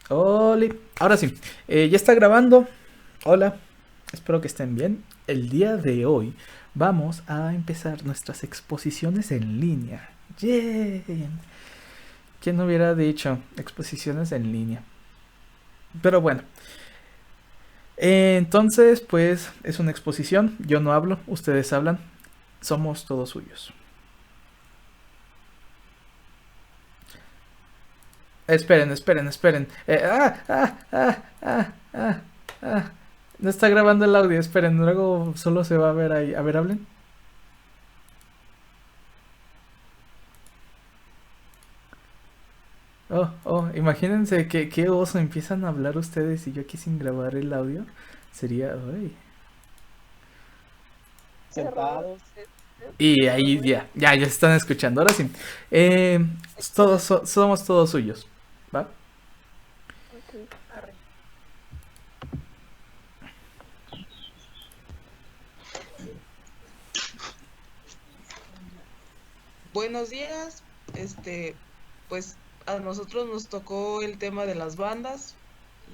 Oli, ahora sí, ya está grabando. Hola, espero que estén bien. El día de hoy vamos a empezar nuestras exposiciones en línea. ¡Yay! ¿Quién hubiera dicho exposiciones en línea? Pero bueno, entonces pues es una exposición. Yo no hablo, ustedes hablan. Somos todos suyos. Esperen, esperen, esperen. Ah. No está grabando el audio, esperen, luego solo se va a ver ahí. A ver, hablen. Imagínense que qué oso empiezan a hablar ustedes y yo aquí sin grabar el audio. Sería, ay. Error. Sentados. Y ahí ya se están escuchando. Ahora sí. Eh, Excelente. somos todos suyos. ¿Va? Ok, arre. Buenos días. Pues a nosotros nos tocó el tema de las bandas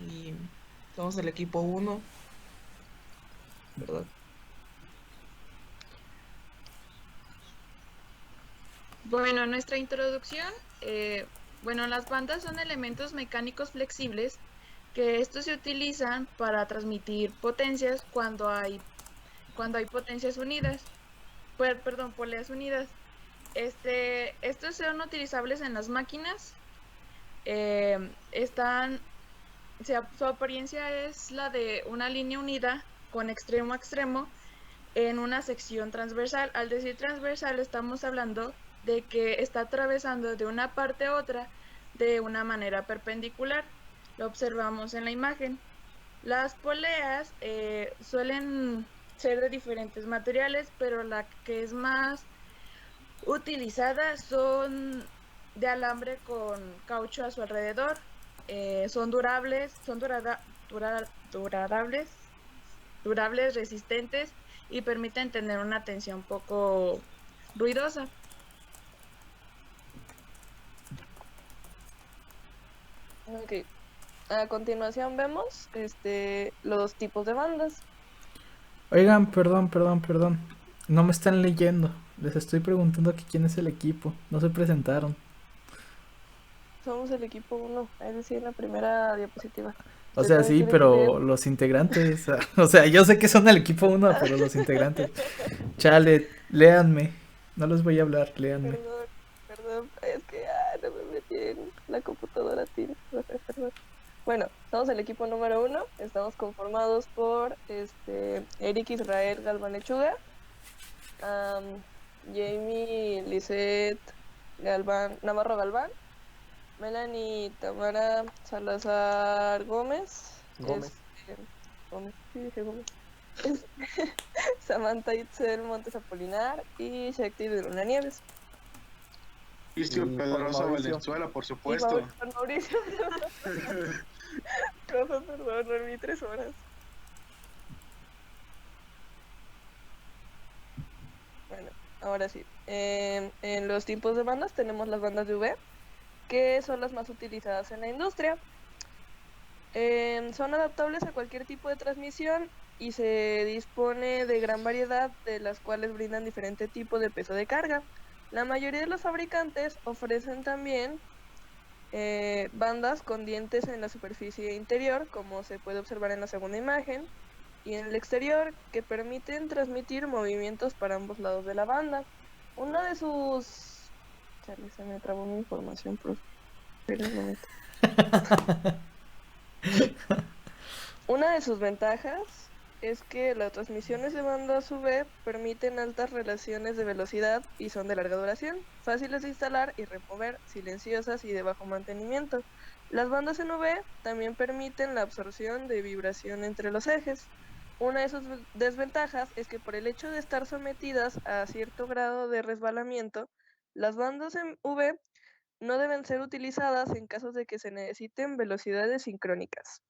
y somos el equipo uno, ¿verdad? Bueno, nuestra introducción, bueno, las bandas son elementos mecánicos flexibles que estos se utilizan para transmitir potencias cuando hay potencias unidas, perdón, poleas unidas. Estos son utilizables en las máquinas, están, su apariencia es la de una línea unida con extremo a extremo en una sección transversal. Al decir transversal estamos hablando de que está atravesando de una parte a otra de una manera perpendicular. Lo observamos en la imagen. Las poleas suelen ser de diferentes materiales, pero la que es más utilizada son de alambre con caucho a su alrededor. Son durables, durables, durables, resistentes y permiten tener una tensión poco ruidosa. Ok. A continuación vemos los tipos de bandas. Oigan, perdón. No me están leyendo. Les estoy preguntando aquí quién es el equipo. No se presentaron. Somos el equipo uno, es decir, en la primera diapositiva. O Usted sea, también sí, tiene que leer. pero los integrantes. O sea, yo sé que son el equipo uno, pero los integrantes. Chale, léanme. No les voy a hablar, léanme. Perdón, perdón, es que no me metí en la computadora, perdón. Bueno, somos el equipo número uno. Estamos conformados por Eric Israel Galván Lechuga, Jamie Lisette Galván, Navarro Galván, Melanie Tamara Salazar Gómez, Gómez. Gómez, sí dije Gómez, este, Samantha Itzel Montes Apolinar y Shakti de Luna Nieves. Mauricio Y Juan Pedrosa Mauricio. Valenzuela, por Y supuesto. Juan Mauricio, profe, perdón, dormí 3 horas. Bueno, ahora sí. En los tipos de bandas tenemos las bandas de UV, que son las más utilizadas en la industria. Son adaptables a cualquier tipo de transmisión y se dispone de gran variedad de las cuales brindan diferente tipo de peso de carga. La mayoría de los fabricantes ofrecen también bandas con dientes en la superficie interior, como se puede observar en la segunda imagen, y en el exterior, que permiten transmitir movimientos para ambos lados de la banda. Una de sus... Chale, se me trabó mi información, profe. Espera un momento. Una de sus ventajas es que las transmisiones de banda a su vez permiten altas relaciones de velocidad y son de larga duración, fáciles de instalar y remover, silenciosas y de bajo mantenimiento. Las bandas en V también permiten la absorción de vibración entre los ejes. Una de sus desventajas es que por el hecho de estar sometidas a cierto grado de resbalamiento, las bandas en V no deben ser utilizadas en casos de que se necesiten velocidades sincrónicas.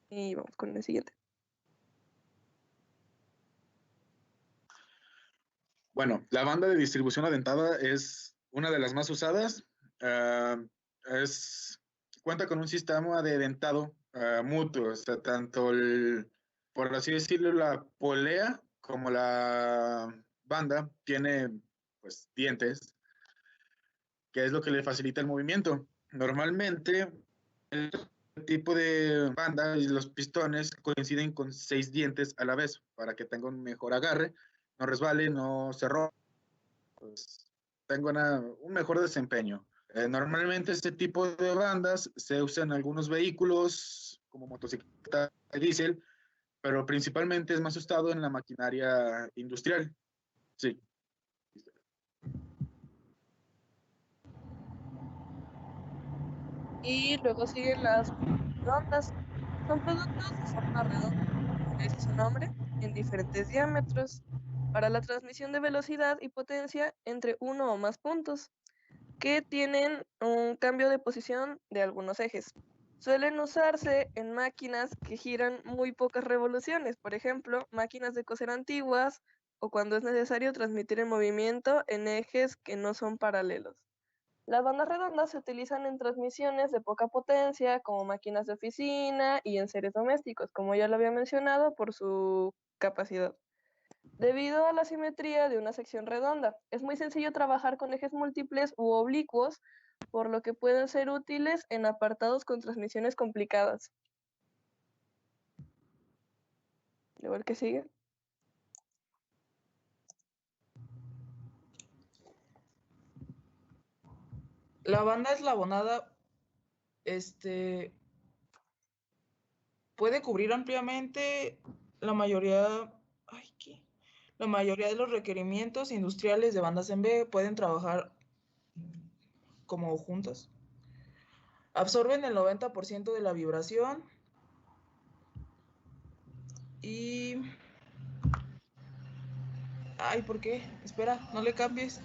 Y vamos con el siguiente. Bueno, la banda de distribución adentada es una de las más usadas. Ah, cuenta con un sistema de dentado mutuo, o sea, tanto por así decirlo, la polea como la banda tiene pues dientes, que es lo que le facilita el movimiento. Normalmente el tipo de banda y los pistones coinciden con 6 dientes a la vez para que tenga un mejor agarre, no resbale, no se rompa, pues, tenga un mejor desempeño. Normalmente este tipo de bandas se usan en algunos vehículos como motocicleta diésel, pero principalmente es más usado en la maquinaria industrial. Sí. Y luego siguen las redondas. Son productos de forma redonda, como dice su nombre, en diferentes diámetros, para la transmisión de velocidad y potencia entre uno o más puntos, que tienen un cambio de posición de algunos ejes. Suelen usarse en máquinas que giran muy pocas revoluciones, por ejemplo, máquinas de coser antiguas o cuando es necesario transmitir el movimiento en ejes que no son paralelos. Las bandas redondas se utilizan en transmisiones de poca potencia, como máquinas de oficina y en seres domésticos, como ya lo había mencionado, por su capacidad. Debido a la simetría de una sección redonda, es muy sencillo trabajar con ejes múltiples u oblicuos, por lo que pueden ser útiles en apartados con transmisiones complicadas. Luego el que sigue. La banda eslabonada puede cubrir ampliamente la mayoría, la mayoría de los requerimientos industriales de bandas en B. Pueden trabajar como juntas. Absorben el 90% de la vibración y... Ay, ¿por qué? Espera, no le cambies.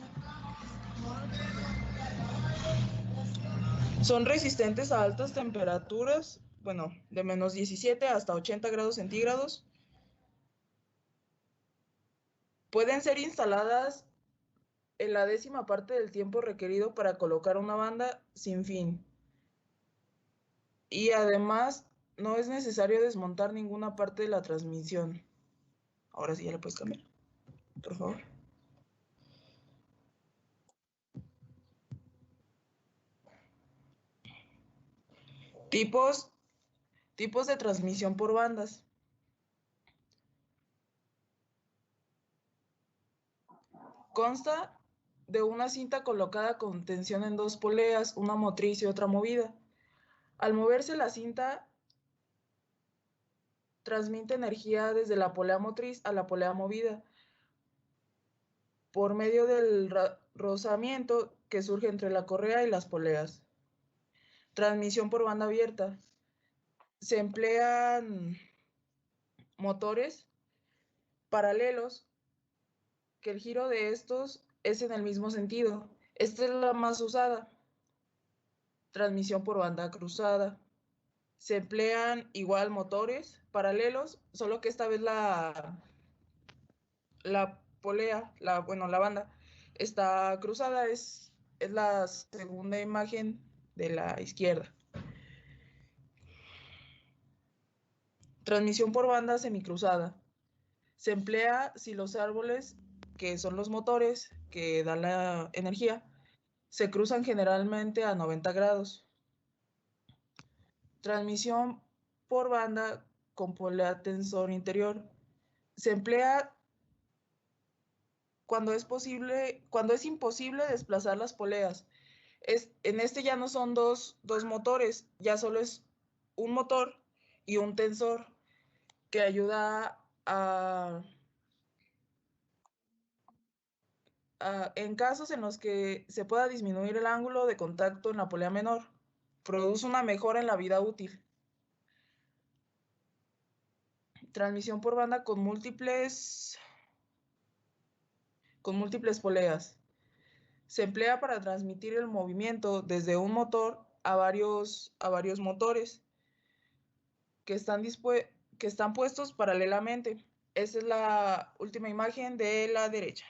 Son resistentes a altas temperaturas, bueno, de menos 17 hasta 80 grados centígrados. Pueden ser instaladas en la 10ª parte del tiempo requerido para colocar una banda sin fin. Y además, no es necesario desmontar ninguna parte de la transmisión. Ahora sí ya la puedes cambiar, por favor. Tipos de transmisión por bandas. Consta de una cinta colocada con tensión en 2 poleas, una motriz y otra movida. Al moverse la cinta, transmite energía desde la polea motriz a la polea movida por medio del rozamiento que surge entre la correa y las poleas. Transmisión por banda abierta. Se emplean motores paralelos que el giro de estos es en el mismo sentido. Esta es la más usada. Transmisión por banda cruzada. Se emplean igual motores paralelos, solo que esta vez la polea, la banda está cruzada, es la segunda imagen de la izquierda. Transmisión por banda semicruzada. Se emplea si los árboles, que son los motores que dan la energía, se cruzan generalmente a 90 grados. Transmisión por banda con polea tensor interior. Se emplea cuando es imposible desplazar las poleas. En este ya no son dos motores, ya solo es un motor y un tensor que ayuda en casos en los que se pueda disminuir el ángulo de contacto en la polea menor, produce una mejora en la vida útil. Transmisión por banda con múltiples poleas. Se emplea para transmitir el movimiento desde un motor a varios motores que están puestos paralelamente. Esta es la última imagen de la derecha.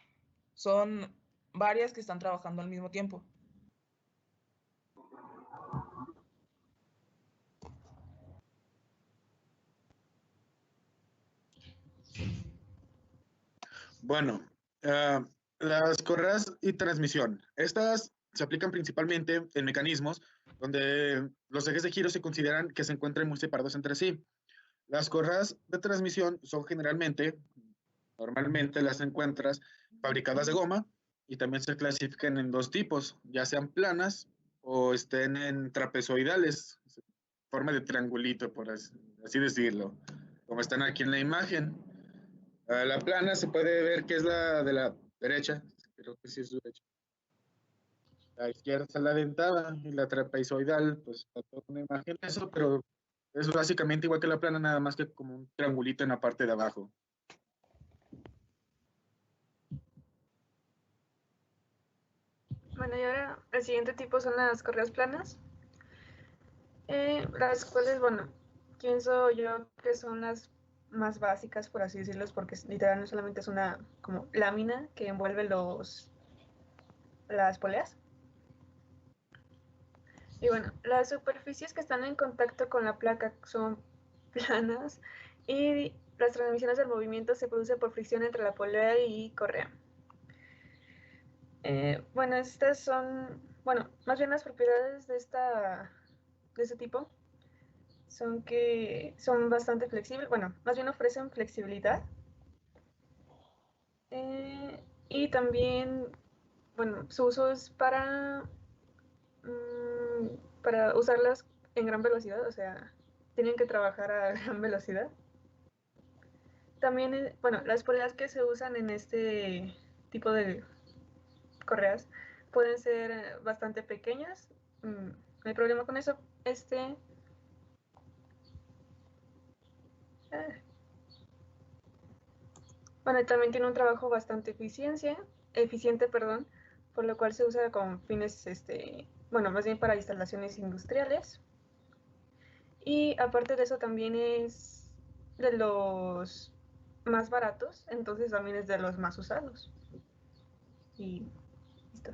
Son varias que están trabajando al mismo tiempo. Bueno, las correas y transmisión. Estas se aplican principalmente en mecanismos donde los ejes de giro se consideran que se encuentran muy separados entre sí. Las correas de transmisión son normalmente las encuentras fabricadas de goma y también se clasifican en dos tipos, ya sean planas o estén en trapezoidales, forma de triangulito, por así decirlo, como están aquí en la imagen. La plana se puede ver que es la de la derecha, creo que sí es derecha. La izquierda es la dentada y la trapezoidal, pues está toda una imagen de eso, pero es básicamente igual que la plana, nada más que como un triangulito en la parte de abajo. Bueno, y ahora el siguiente tipo son las correas planas, las cuales, bueno, pienso yo que son las más básicas, por así decirlo, porque literal no solamente es una como lámina que envuelve las poleas. Y bueno, las superficies que están en contacto con la placa son planas y las transmisiones del movimiento se producen por fricción entre la polea y correa. Bueno, estas son, bueno, más bien las propiedades de este tipo son que son bastante flexibles, bueno, más bien ofrecen flexibilidad y también, bueno, su uso es para usarlas en gran velocidad, o sea, tienen que trabajar a gran velocidad. También, bueno, las poleas que se usan en este tipo de correas pueden ser bastante pequeñas. No hay problema con eso. Bueno, también tiene un trabajo bastante eficiente, perdón, por lo cual se usa con fines, bueno, más bien para instalaciones industriales. Y aparte de eso también es de los más baratos, entonces también es de los más usados. Y listo.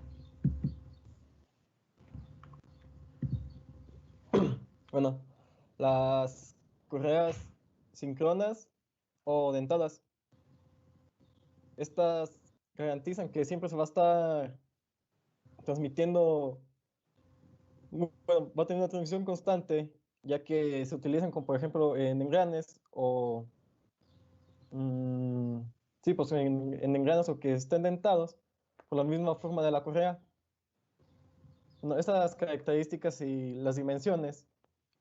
Bueno, las correas síncronas o dentadas, estas garantizan que siempre se va a estar transmitiendo, bueno, va a tener una transmisión constante, ya que se utilizan como por ejemplo en engranes o, sí, pues en engranes o que estén dentados, por la misma forma de la correa. Bueno, estas características y las dimensiones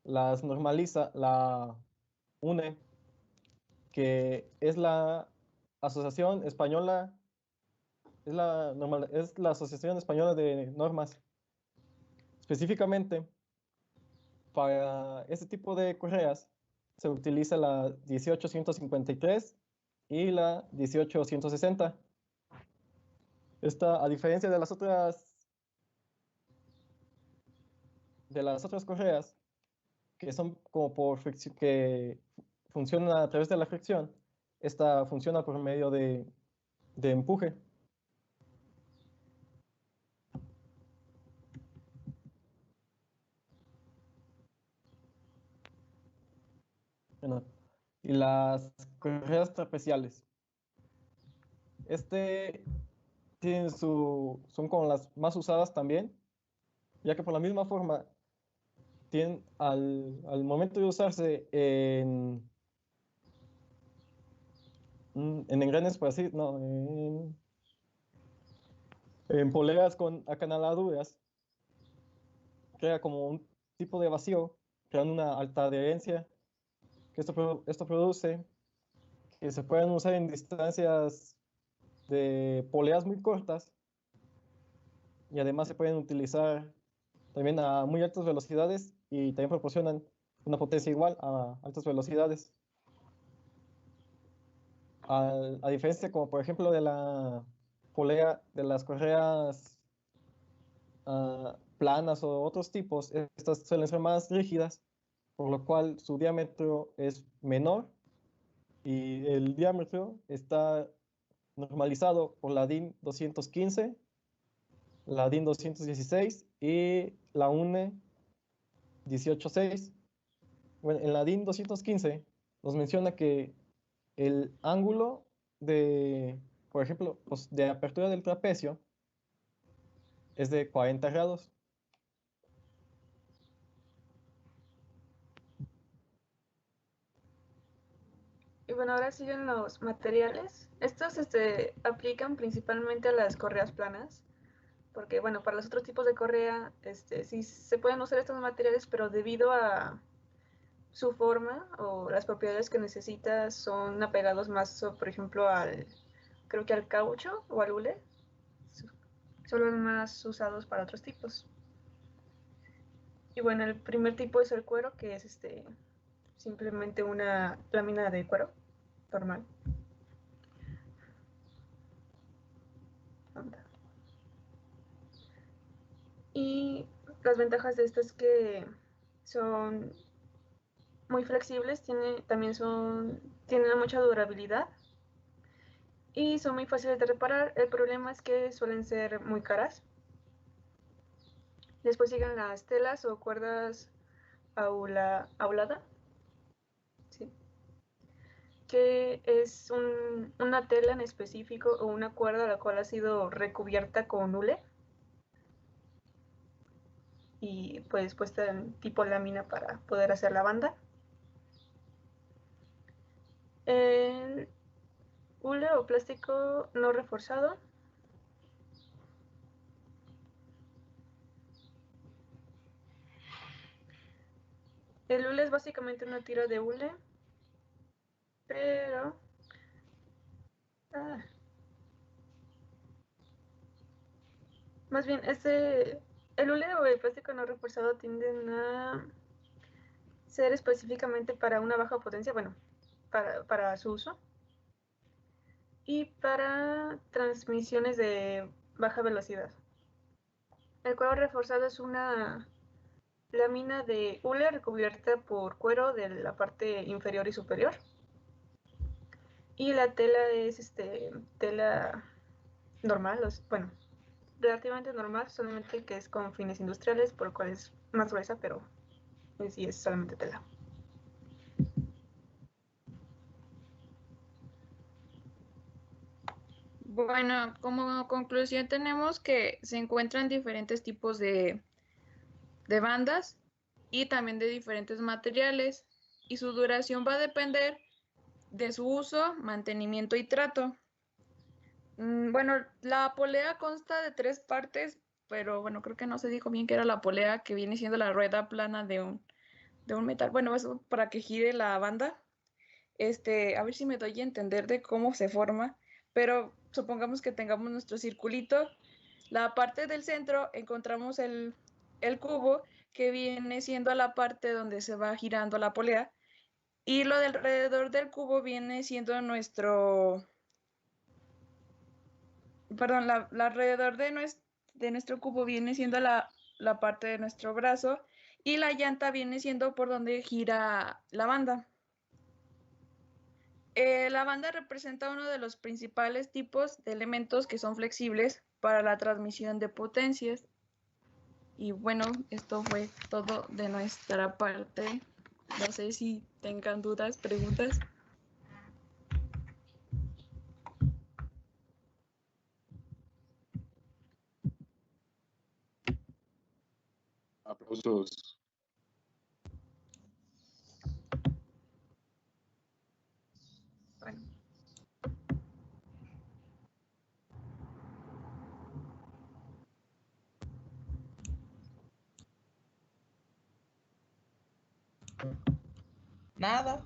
las normaliza la UNE, que es la Asociación Española, es la Asociación Española de Normas. Específicamente, para este tipo de correas se utiliza la 18153 y la 18160. Esta, a diferencia de las otras correas, que son como por fricción, que funcionan a través de la fricción, esta funciona por medio de empuje. Bueno, y las correas trapeciales. Este son como las más usadas también, ya que por la misma forma tienen al momento de usarse en engranes, por así, no, en poleas con acanaladuras, crea como un tipo de vacío, creando una alta adherencia, que esto produce que se puedan usar en distancias de poleas muy cortas y además se pueden utilizar también a muy altas velocidades y también proporcionan una potencia igual a altas velocidades. A diferencia como por ejemplo de la polea, de las correas planas o otros tipos, estas suelen ser más rígidas, por lo cual su diámetro es menor y el diámetro está normalizado por la DIN 215, la DIN 216 y la UNE 186. Bueno, en la DIN 215 nos menciona que el ángulo de, Por ejemplo, pues de apertura del trapecio es de 40 grados. Y bueno, ahora siguen los materiales. Estos aplican principalmente a las correas planas, porque bueno, para los otros tipos de correa sí se pueden usar estos materiales, pero debido a su forma o las propiedades que necesita son apegados más, por ejemplo, creo que al caucho o al hule. Son los más usados para otros tipos. Y bueno, el primer tipo es el cuero, que es simplemente una lámina de cuero normal. Y las ventajas de esto es que son muy flexibles, tienen mucha durabilidad y son muy fáciles de reparar. El problema es que suelen ser muy caras. Después siguen las telas o cuerdas aulada, ¿sí? Que es una tela en específico o una cuerda la cual ha sido recubierta con hule y pues puesta en tipo lámina para poder hacer la banda. El hule o plástico no reforzado. El hule es básicamente una tira de hule, pero más bien el hule o el plástico no reforzado tienden a ser específicamente para una baja potencia, bueno, para su uso y para transmisiones de baja velocidad. El cuero reforzado es una lámina de hule recubierta por cuero de la parte inferior y superior. Y la tela es tela normal, bueno, relativamente normal, solamente que es con fines industriales, por lo cual es más gruesa, pero en sí es solamente tela. Bueno, como conclusión tenemos que se encuentran diferentes tipos de bandas y también de diferentes materiales y su duración va a depender de su uso, mantenimiento y trato. Bueno, la polea consta de 3 partes, pero bueno, creo que no se dijo bien que era la polea, que viene siendo la rueda plana de un metal. Bueno, eso para que gire la banda. A ver si me doy a entender de cómo se forma, pero supongamos que tengamos nuestro circulito. La parte del centro encontramos el cubo, que viene siendo la parte donde se va girando la polea, y lo de alrededor del cubo viene siendo alrededor de nuestro cubo viene siendo la parte de nuestro brazo, y la llanta viene siendo por donde gira la banda. La banda representa uno de los principales tipos de elementos que son flexibles para la transmisión de potencias. Y bueno, esto fue todo de nuestra parte. No sé si tengan dudas, preguntas. Aplausos. Bueno. Nada.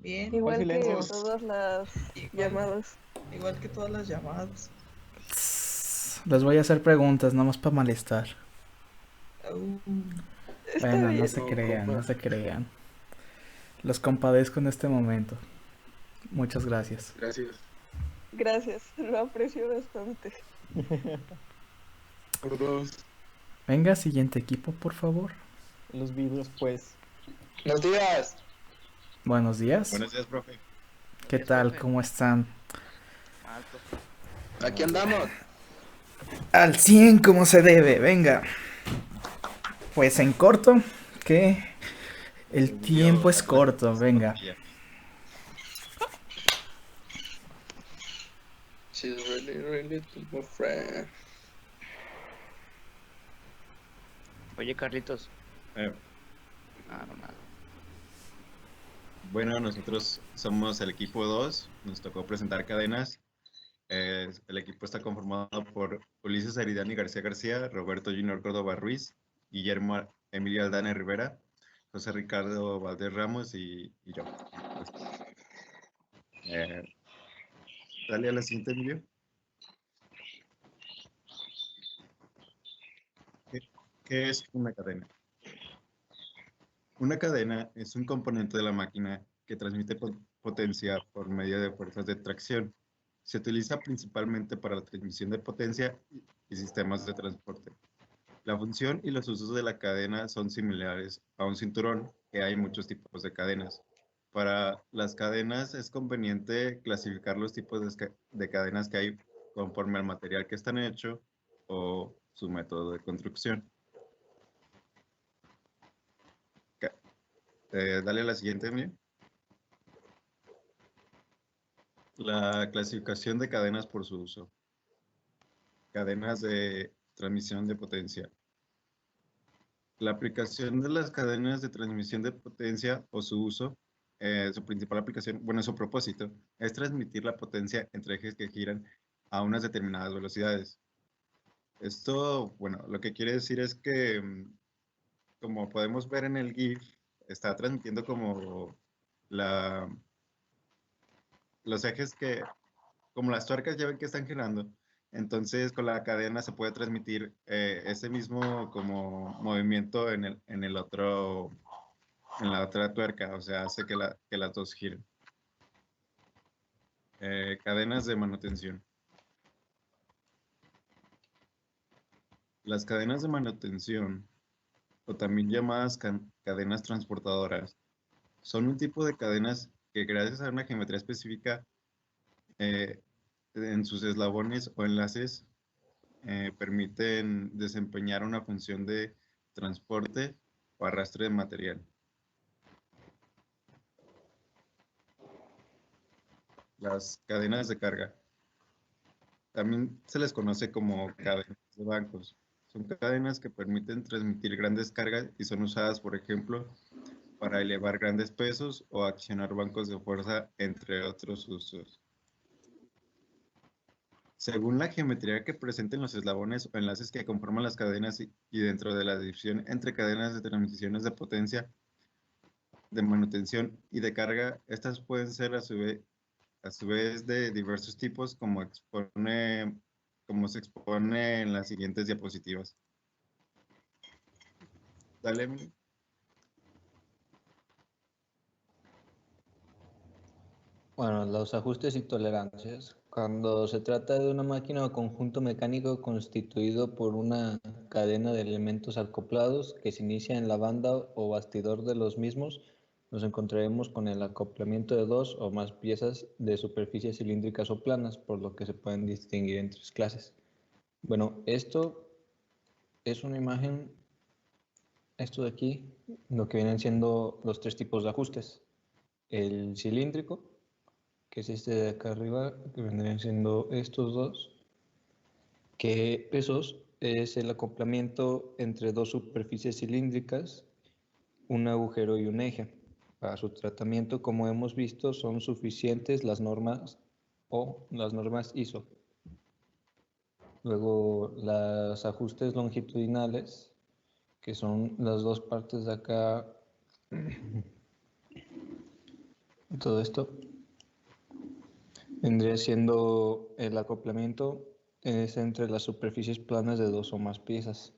Bien. Igual que silencio. todas las llamadas. Igual que todas las llamadas. Les voy a hacer preguntas, nomás para molestar. Está Bueno, bien. no se crean, no se crean. Los compadezco en este momento. Muchas gracias. Gracias. Gracias, lo aprecio bastante. Todos. Venga, siguiente equipo, por favor. Los vidrios, pues. Buenos días. Buenos días. Buenos días, profe. ¿Qué tal? ¿Cómo están? Aquí andamos. Al 100 como se debe, venga. Pues en corto, que el tiempo es corto, venga. Sí, she's really, really my friend. Oye, Carlitos. Eh, No, nada. bueno, nosotros somos el equipo 2, nos tocó presentar cadenas. El equipo está conformado por Ulises Aridani García García, Roberto Junior Córdoba Ruiz, Guillermo Emilio Aldana Rivera, José Ricardo Valdés Ramos y yo. Pues, dale a la siguiente, Emilio. ¿Qué es una cadena? Una cadena es un componente de la máquina que transmite potencia por medio de fuerzas de tracción. Se utiliza principalmente para la transmisión de potencia y sistemas de transporte. La función y los usos de la cadena son similares a un cinturón, que hay muchos tipos de cadenas. Para las cadenas es conveniente clasificar los tipos de cadenas que hay conforme al material que están hechos o su método de construcción. Dale a la siguiente, Emilio. La clasificación de cadenas por su uso. Cadenas de transmisión de potencia. La aplicación de las cadenas de transmisión de potencia o su uso, su principal aplicación, bueno, su propósito, es transmitir la potencia entre ejes que giran a unas determinadas velocidades. Esto, bueno, lo que quiere decir es que, como podemos ver en el GIF, está transmitiendo como los ejes como las tuercas ya ven que están girando, entonces con la cadena se puede transmitir ese mismo como movimiento en la otra tuerca, o sea, hace que las dos giren. Cadenas de manutención. Las cadenas de manutención, o también llamadas cadenas transportadoras, son un tipo de cadenas que gracias a una geometría específica en sus eslabones o enlaces permiten desempeñar una función de transporte o arrastre de material. Las cadenas de carga. También se les conoce como cadenas de bancos. Son cadenas que permiten transmitir grandes cargas y son usadas, por ejemplo, para elevar grandes pesos o accionar bancos de fuerza, entre otros usos. Según la geometría que presenten los eslabones o enlaces que conforman las cadenas y dentro de la división entre cadenas de transmisiones de potencia, de manutención y de carga, estas pueden ser a su vez de diversos tipos, como se expone en las siguientes diapositivas. Dale, Emily. Bueno, los ajustes y tolerancias. Cuando se trata de una máquina o conjunto mecánico constituido por una cadena de elementos acoplados que se inicia en la banda o bastidor de los mismos, nos encontraremos con el acoplamiento de dos o más piezas de superficies cilíndricas o planas, por lo que se pueden distinguir en tres clases. Bueno, esto es una imagen, esto de aquí, lo que vienen siendo los tres tipos de ajustes. El cilíndrico, que es este de acá arriba, que vendrían siendo estos dos, que esos es el acoplamiento entre dos superficies cilíndricas, un agujero y un eje. Para su tratamiento, como hemos visto, son suficientes las normas ISO. Luego, los ajustes longitudinales, que son las dos partes de acá, todo esto, vendría siendo el acoplamiento es entre las superficies planas de dos o más piezas.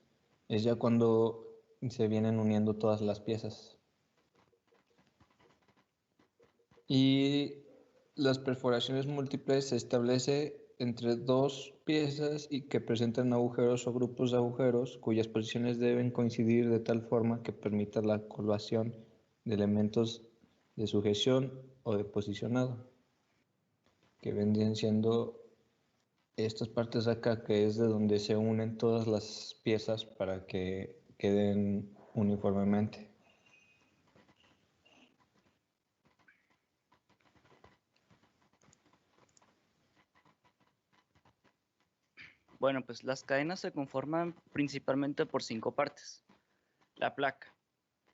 Es ya cuando se vienen uniendo todas las piezas. Y las perforaciones múltiples se establece entre dos piezas y que presentan agujeros o grupos de agujeros cuyas posiciones deben coincidir de tal forma que permita la colación de elementos de sujeción o de posicionado, que vendrían siendo estas partes de acá, que es de donde se unen todas las piezas para que queden uniformemente. Bueno, pues las cadenas se conforman principalmente por 5 partes. La placa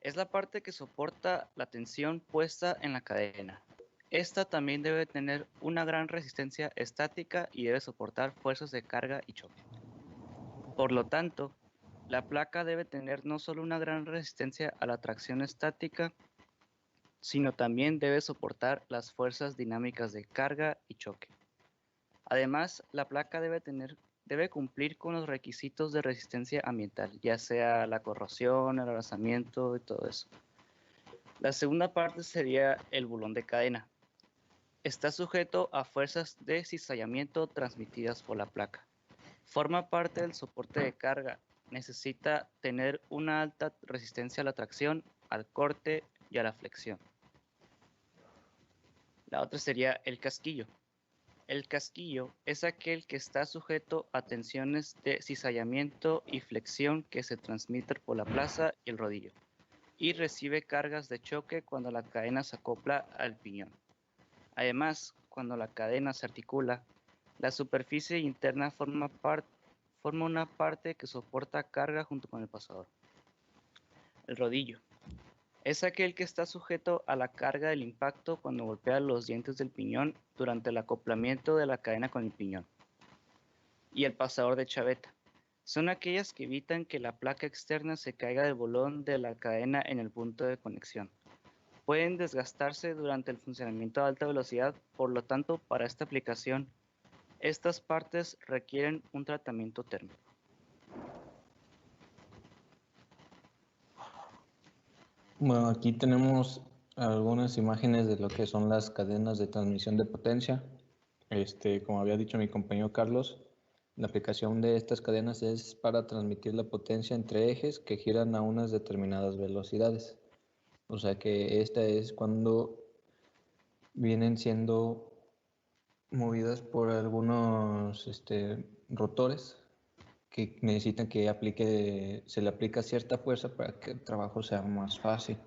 es la parte que soporta la tensión puesta en la cadena. Esta también debe tener una gran resistencia estática y debe soportar fuerzas de carga y choque. Por lo tanto, la placa debe tener no solo una gran resistencia a la tracción estática, sino también debe soportar las fuerzas dinámicas de carga y choque. Además, la placa debe cumplir con los requisitos de resistencia ambiental, ya sea la corrosión, el abrazamiento y todo eso. La segunda parte sería el bulón de cadena. Está sujeto a fuerzas de cizallamiento transmitidas por la placa. Forma parte del soporte de carga. Necesita tener una alta resistencia a la tracción, al corte y a la flexión. La otra sería el casquillo. El casquillo es aquel que está sujeto a tensiones de cizallamiento y flexión que se transmiten por la plaza y el rodillo, y recibe cargas de choque cuando la cadena se acopla al piñón. Además, cuando la cadena se articula, la superficie interna forma una parte que soporta carga junto con el pasador. El rodillo es aquel que está sujeto a la carga del impacto cuando golpea los dientes del piñón durante el acoplamiento de la cadena con el piñón. Y el pasador de chaveta son aquellas que evitan que la placa externa se caiga del bolón de la cadena en el punto de conexión. Pueden desgastarse durante el funcionamiento a alta velocidad, por lo tanto, para esta aplicación, estas partes requieren un tratamiento térmico. Bueno, aquí tenemos algunas imágenes de lo que son las cadenas de transmisión de potencia. Como había dicho mi compañero Carlos, la aplicación de estas cadenas es para transmitir la potencia entre ejes que giran a unas determinadas velocidades. O sea que esta es cuando vienen siendo movidas por algunos rotores que necesitan que se le aplique cierta fuerza para que el trabajo sea más fácil.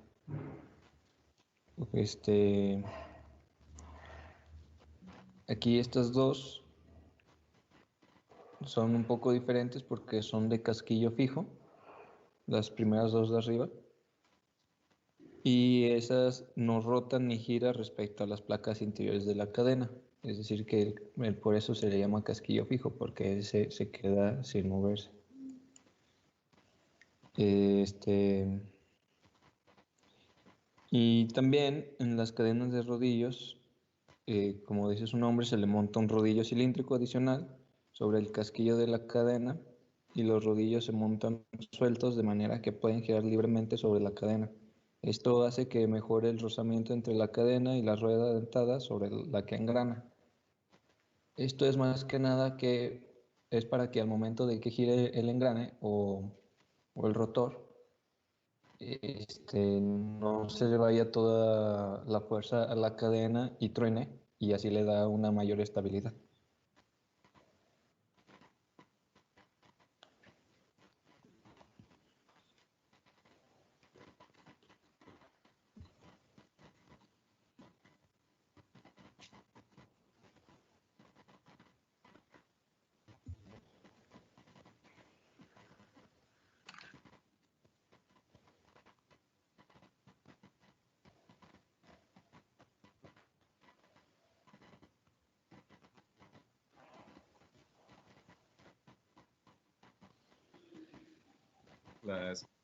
Aquí estas dos son un poco diferentes porque son de casquillo fijo, las primeras dos de arriba, y esas no rotan ni giran respecto a las placas interiores de la cadena. Es decir, que por eso se le llama casquillo fijo, porque se queda sin moverse. Y también en las cadenas de rodillos, como dice su nombre, se le monta un rodillo cilíndrico adicional sobre el casquillo de la cadena y los rodillos se montan sueltos de manera que pueden girar libremente sobre la cadena. Esto hace que mejore el rozamiento entre la cadena y la rueda dentada sobre la que engrana. Esto es más que nada que es para que al momento de que gire el engrane o el rotor, no se le vaya toda la fuerza a la cadena y truene, y así le da una mayor estabilidad.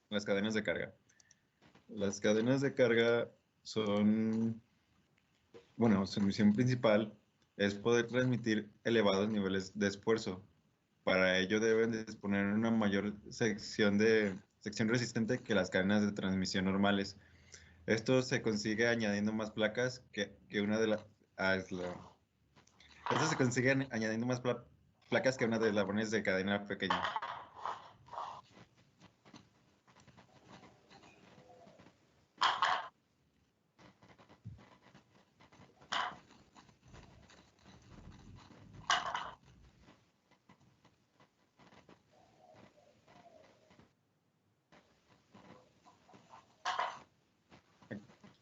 Las cadenas de carga. Las cadenas de carga son, bueno, su misión principal es poder transmitir elevados niveles de esfuerzo. Para ello deben disponer de una mayor sección resistente que las cadenas de transmisión normales. Esto se consigue añadiendo más placas que una de las... Esto se consigue añadiendo más placas que una de eslabones de cadena pequeña.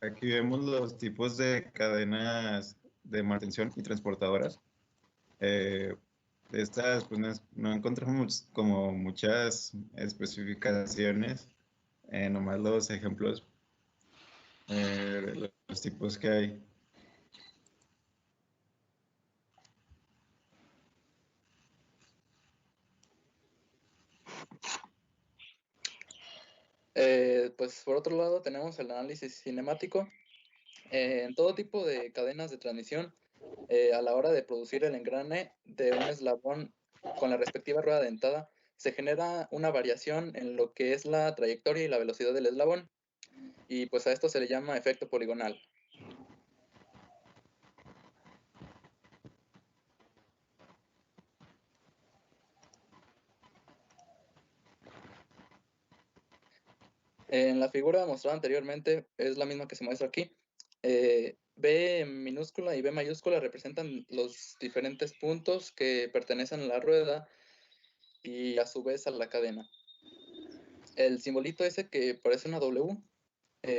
Aquí vemos los tipos de cadenas de mantención y transportadoras. Estas pues, no encontramos como muchas especificaciones, nomás los ejemplos, los tipos que hay. Pues por otro lado tenemos el análisis cinemático. En todo tipo de cadenas de transmisión, a la hora de producir el engrane de un eslabón con la respectiva rueda dentada, se genera una variación en lo que es la trayectoria y la velocidad del eslabón, y pues a esto se le llama efecto poligonal. En la figura mostrada anteriormente, es la misma que se muestra aquí. B minúscula y B mayúscula representan los diferentes puntos que pertenecen a la rueda y a su vez a la cadena. El simbolito ese que parece una W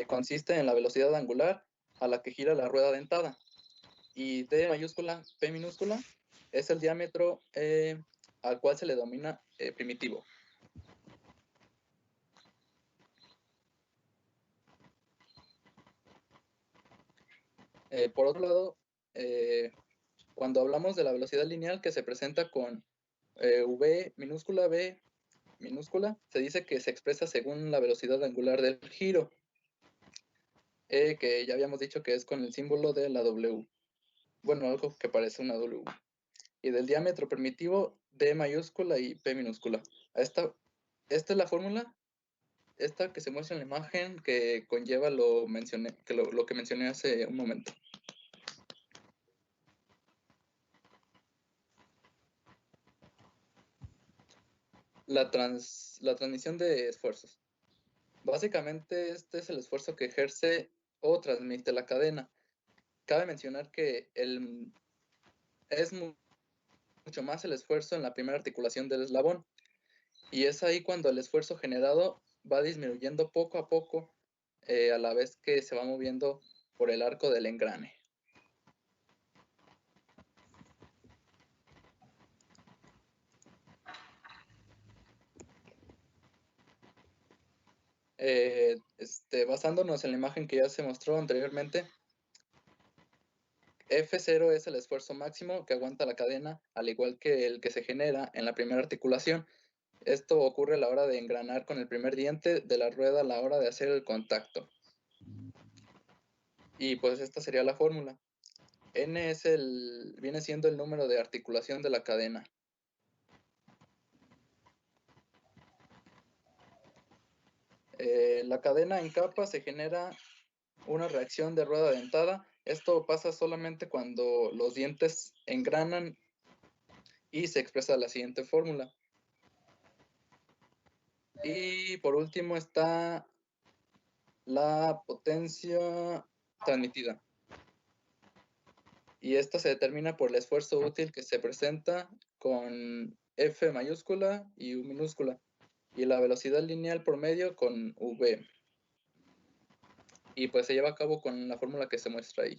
consiste en la velocidad angular a la que gira la rueda dentada. Y D mayúscula, P minúscula es el diámetro al cual se le denomina primitivo. Por otro lado, cuando hablamos de la velocidad lineal que se presenta con V minúscula, B minúscula, se dice que se expresa según la velocidad angular del giro, que ya habíamos dicho que es con el símbolo de la W. Bueno, algo que parece una W. Y del diámetro permitivo, D mayúscula y P minúscula. Esta es la fórmula, esta que se muestra en la imagen, que conlleva lo que mencioné hace un momento. La transmisión de esfuerzos. Básicamente este es el esfuerzo que ejerce o transmite la cadena. Cabe mencionar que es mucho más el esfuerzo en la primera articulación del eslabón, y es ahí cuando el esfuerzo generado va disminuyendo poco a poco a la vez que se va moviendo por el arco del engrane. Basándonos en la imagen que ya se mostró anteriormente, F0 es el esfuerzo máximo que aguanta la cadena, al igual que el que se genera en la primera articulación. Esto ocurre a la hora de engranar con el primer diente de la rueda a la hora de hacer el contacto. Y pues esta sería la fórmula. N viene siendo el número de articulación de la cadena. La cadena en capa se genera una reacción de rueda dentada. Esto pasa solamente cuando los dientes engranan y se expresa la siguiente fórmula. Y por último está la potencia transmitida. Y esta se determina por el esfuerzo útil que se presenta con F mayúscula y U minúscula, y la velocidad lineal promedio con V. Y pues se lleva a cabo con la fórmula que se muestra ahí.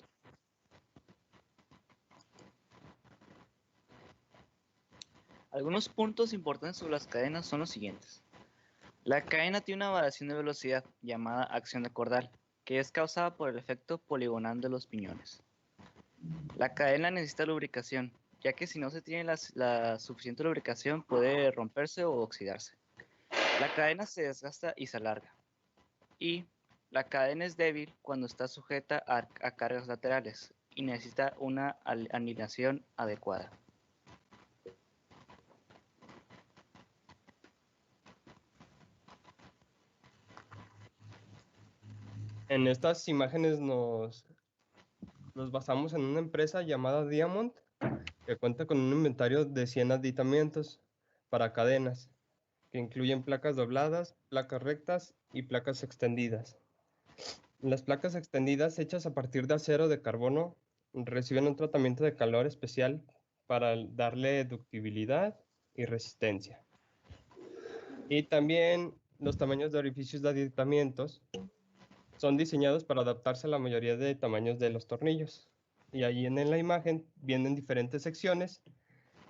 Algunos puntos importantes sobre las cadenas son los siguientes. La cadena tiene una variación de velocidad llamada acción de cordal, que es causada por el efecto poligonal de los piñones. La cadena necesita lubricación, ya que si no se tiene la suficiente lubricación puede romperse o oxidarse. La cadena se desgasta y se alarga. Y la cadena es débil cuando está sujeta a cargas laterales y necesita una alineación adecuada. En estas imágenes nos basamos en una empresa llamada Diamond, que cuenta con un inventario de 100 aditamientos para cadenas, que incluyen placas dobladas, placas rectas y placas extendidas. Las placas extendidas hechas a partir de acero de carbono reciben un tratamiento de calor especial para darle ductibilidad y resistencia. Y también los tamaños de orificios de aditamientos son diseñados para adaptarse a la mayoría de tamaños de los tornillos. Y ahí en la imagen vienen diferentes secciones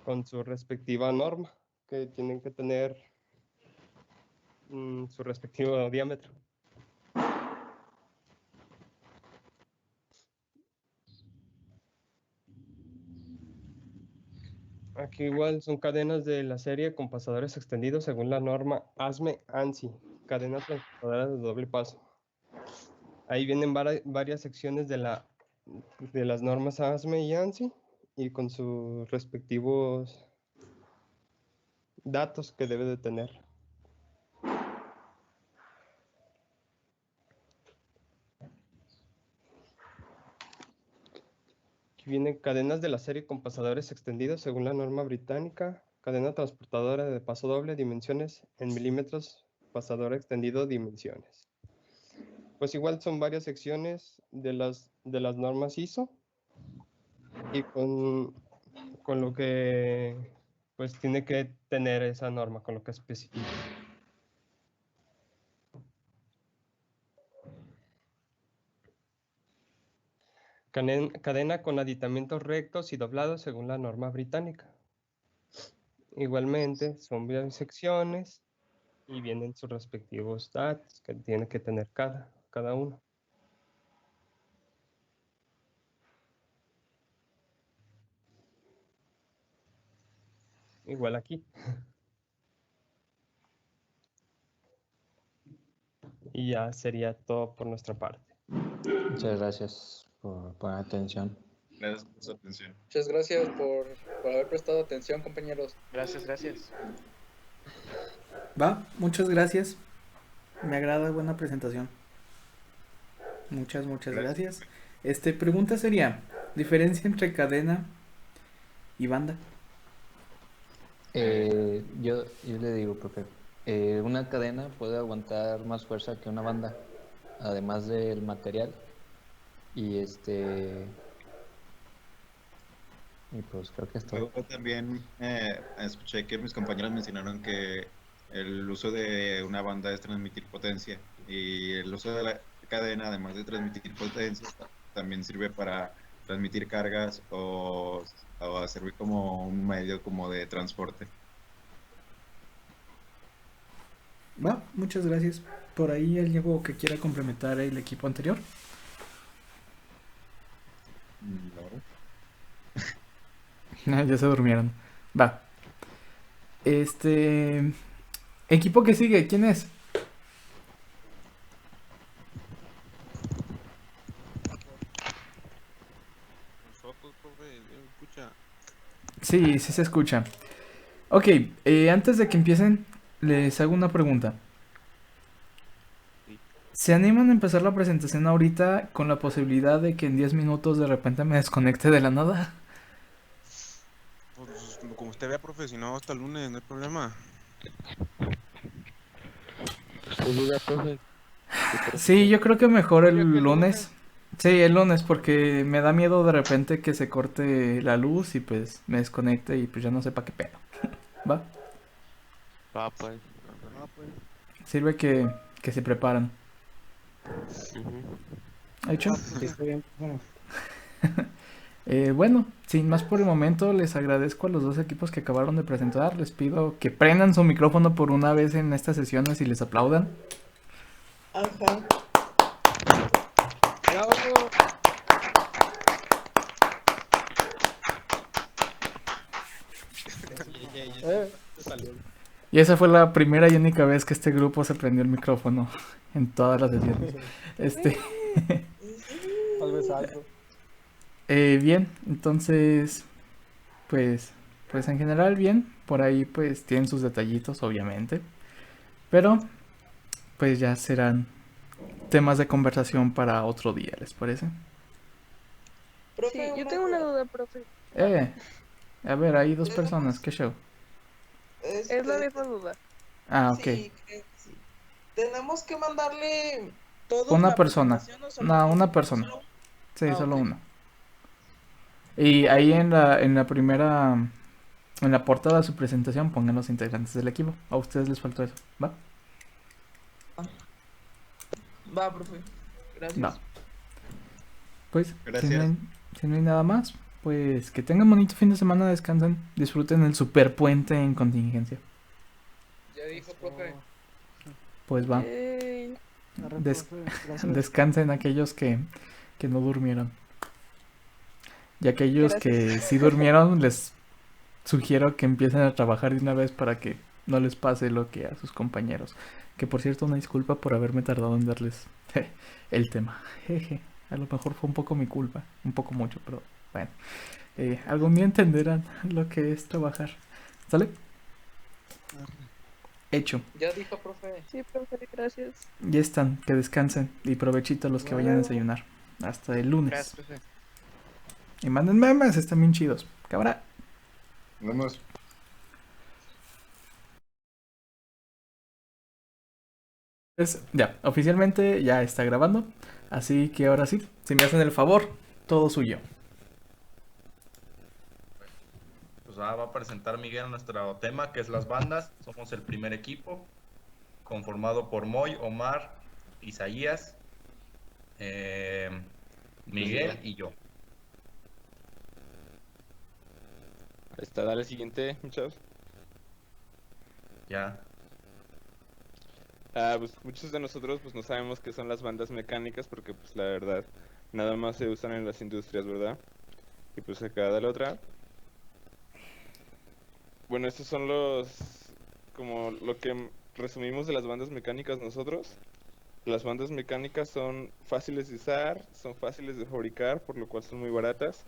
con su respectiva norma. que tienen que tener su respectivo diámetro. Aquí igual son cadenas de la serie con pasadores extendidos según la norma ASME-ANSI, cadena transportadora de doble paso. Ahí vienen varias secciones de las normas ASME y ANSI y con sus respectivos datos que debe de tener. Aquí vienen cadenas de la serie con pasadores extendidos según la norma británica, cadena transportadora de paso doble, dimensiones en milímetros, pasador extendido, dimensiones. Pues igual son varias secciones de las normas ISO y con lo que pues tiene que tener esa norma, con lo que especifica. Cadena con aditamientos rectos y doblados según la norma británica. Igualmente son varias secciones y vienen sus respectivos datos que tiene que tener cada uno. Igual aquí. Y ya sería todo por nuestra parte. Muchas gracias por poner atención. Gracias por su atención. Muchas gracias por haber prestado atención, compañeros. Gracias, gracias. Va, muchas gracias. Me agrada, buena presentación. Muchas gracias. Pregunta sería, ¿diferencia entre cadena y banda? Yo le digo, profe, una cadena puede aguantar más fuerza que una banda, además del material. Y y pues creo que es todo. Yo también escuché que mis compañeros mencionaron que el uso de una banda es transmitir potencia y el uso de la cadena, además de transmitir potencia, también sirve para transmitir cargas o servir como un medio como de transporte. Va, muchas gracias. Por ahí algo que quiera complementar el equipo anterior. No. Ya se durmieron. Va. Equipo que sigue, ¿quién es? Sí, sí se escucha. Ok, antes de que empiecen, les hago una pregunta. ¿Se animan a empezar la presentación ahorita con la posibilidad de que en 10 minutos de repente me desconecte de la nada? Pues, como usted vea, profe, si no, hasta el lunes, no hay problema. Sí, yo creo que mejor el lunes. Sí, el lunes, porque me da miedo de repente que se corte la luz y pues me desconecte y pues ya no sepa qué pedo. ¿Va? Va, pues. Sirve que se preparan. ¿Hecho? Sí, está bien. Bueno. Bueno, sin más por el momento, les agradezco a los dos equipos que acabaron de presentar. Les pido que prendan su micrófono por una vez en estas sesiones y les aplaudan. Ajá. ¡Bravo! Y esa fue la primera y única vez que este grupo se prendió el micrófono en todas las sesiones. Tal vez algo. Bien, entonces, pues en general bien. Por ahí pues tienen sus detallitos, obviamente. Pero, pues ya serán temas de conversación para otro día, ¿les parece? Sí, yo tengo una duda, profe. A ver, hay dos personas, ¿qué show? Es la misma duda. Ah, ok. Sí, sí. Tenemos que mandarle todo. Una persona. No, una persona. Sí, solo una. Y ahí en la primera, en la portada de su presentación pongan los integrantes del equipo. A ustedes les faltó eso, ¿va? Va, profe. Gracias. Va. Pues, Gracias. si no hay nada más, Pues que tengan bonito fin de semana, descansen, disfruten el super puente en contingencia. Ya dijo, profe. Pues va, Yay. Arre, Des- profe, gracias. descansen aquellos que no durmieron. Y aquellos que sí durmieron, les sugiero que empiecen a trabajar de una vez para que no les pase lo que a sus compañeros. Que por cierto, una disculpa por haberme tardado en darles el tema. Jeje, a lo mejor fue un poco mi culpa, un poco mucho, pero bueno. Algún día entenderán lo que es trabajar. ¿Sale? Hecho. Ya dijo, profe. Sí, profe, gracias. Ya están, que descansen y provechito a los que vayan a desayunar. Hasta el lunes. Gracias, profe. Y manden memes, están bien chidos. Cabra. Vamos. Pues ya, oficialmente ya está grabando. Así que ahora sí, si me hacen el favor, todo suyo. Pues va a presentar Miguel nuestro tema, que es las bandas. Somos el primer equipo, conformado por Moy, Omar, Isaías, Miguel y yo. Ahí está, dale siguiente, muchachos. Ya. Pues muchos de nosotros pues no sabemos qué son las bandas mecánicas porque pues la verdad nada más se usan en las industrias, ¿verdad? Y pues acá da la otra. Bueno, estos son como lo que resumimos de las bandas mecánicas nosotros. Las bandas mecánicas son fáciles de usar, son fáciles de fabricar, por lo cual son muy baratas.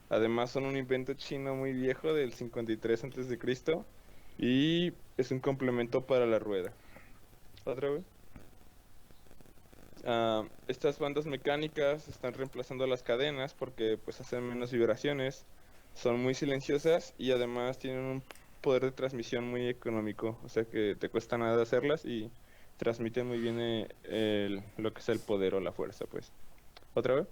Además son un invento chino muy viejo del 53 a.C. y es un complemento para la rueda. ¿Otra vez? Estas bandas mecánicas están reemplazando las cadenas porque pues hacen menos vibraciones, son muy silenciosas y además tienen un poder de transmisión muy económico, o sea que te cuesta nada hacerlas y transmiten muy bien lo que es el poder o la fuerza, pues. ¿Otra vez?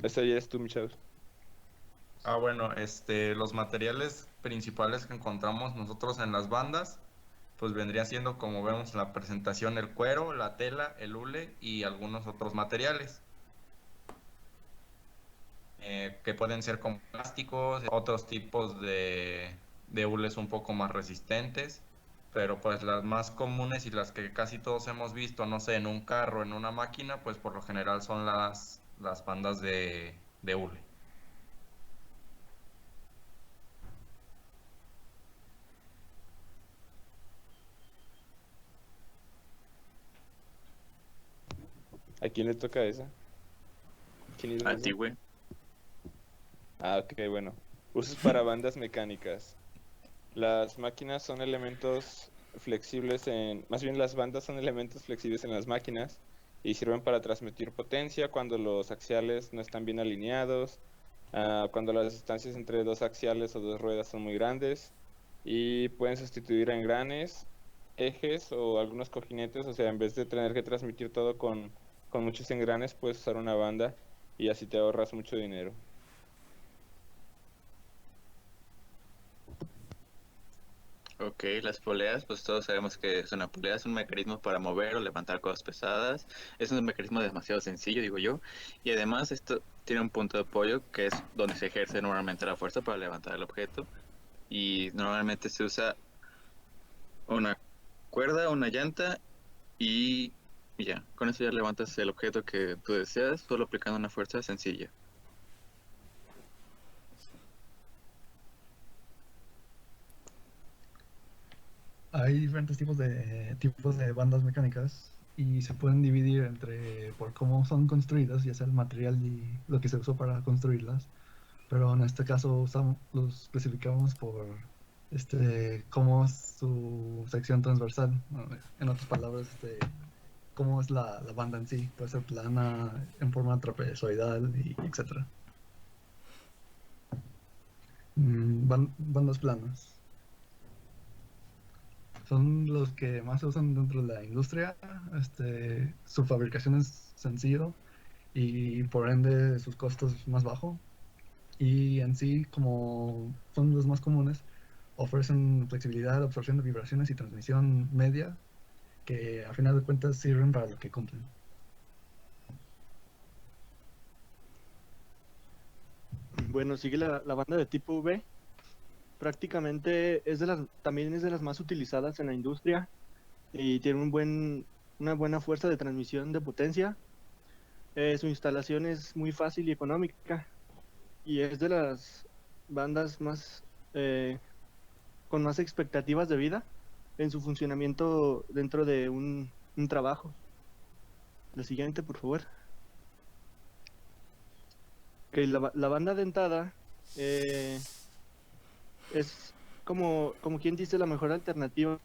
Esa ya es tú, mi chavo. Bueno, los materiales principales que encontramos nosotros en las bandas, pues vendría siendo, como vemos en la presentación, el cuero, la tela, el hule y algunos otros materiales. Que pueden ser como plásticos, otros tipos de hules un poco más resistentes, pero pues las más comunes y las que casi todos hemos visto, no sé, en un carro, en una máquina, pues por lo general son las bandas de hule. ¿A quién le toca esa? ¿Quién hizo A esa? ti, güey. Ok, bueno. Usos para bandas mecánicas. Las máquinas son elementos flexibles más bien las bandas son elementos flexibles en las máquinas y sirven para transmitir potencia cuando los axiales no están bien alineados, cuando las distancias entre dos axiales o dos ruedas son muy grandes y pueden sustituir a engranes, ejes o algunos cojinetes, o sea, en vez de tener que transmitir todo con muchos engranes, puedes usar una banda y así te ahorras mucho dinero. Ok, las poleas, pues todos sabemos que es una polea, es un mecanismo para mover o levantar cosas pesadas. Es un mecanismo demasiado sencillo, digo yo. Y además esto tiene un punto de apoyo que es donde se ejerce normalmente la fuerza para levantar el objeto. Y normalmente se usa una cuerda, una llanta y ya. Con eso ya levantas el objeto que tú deseas, solo aplicando una fuerza sencilla. Hay diferentes tipos de bandas mecánicas y se pueden dividir por cómo son construidas, ya sea el material y lo que se usó para construirlas. Pero en este caso los clasificamos por cómo es su sección transversal. En otras palabras, cómo es la banda en sí. Puede ser plana, en forma trapezoidal, y etc. Bandas planas son los que más se usan dentro de la industria. Su fabricación es sencillo y por ende sus costos más bajo. Y en sí, como son los más comunes, ofrecen flexibilidad, absorción de vibraciones y transmisión media, que a final de cuentas sirven para lo que cumplen. Bueno, sigue la banda de tipo V. Prácticamente también es de las más utilizadas en la industria y tiene una buena fuerza de transmisión de potencia. Su instalación es muy fácil y económica y es de las bandas con más expectativas de vida en su funcionamiento dentro de un trabajo. La siguiente, por favor. Ok, la banda dentada es como quien dice la mejor alternativa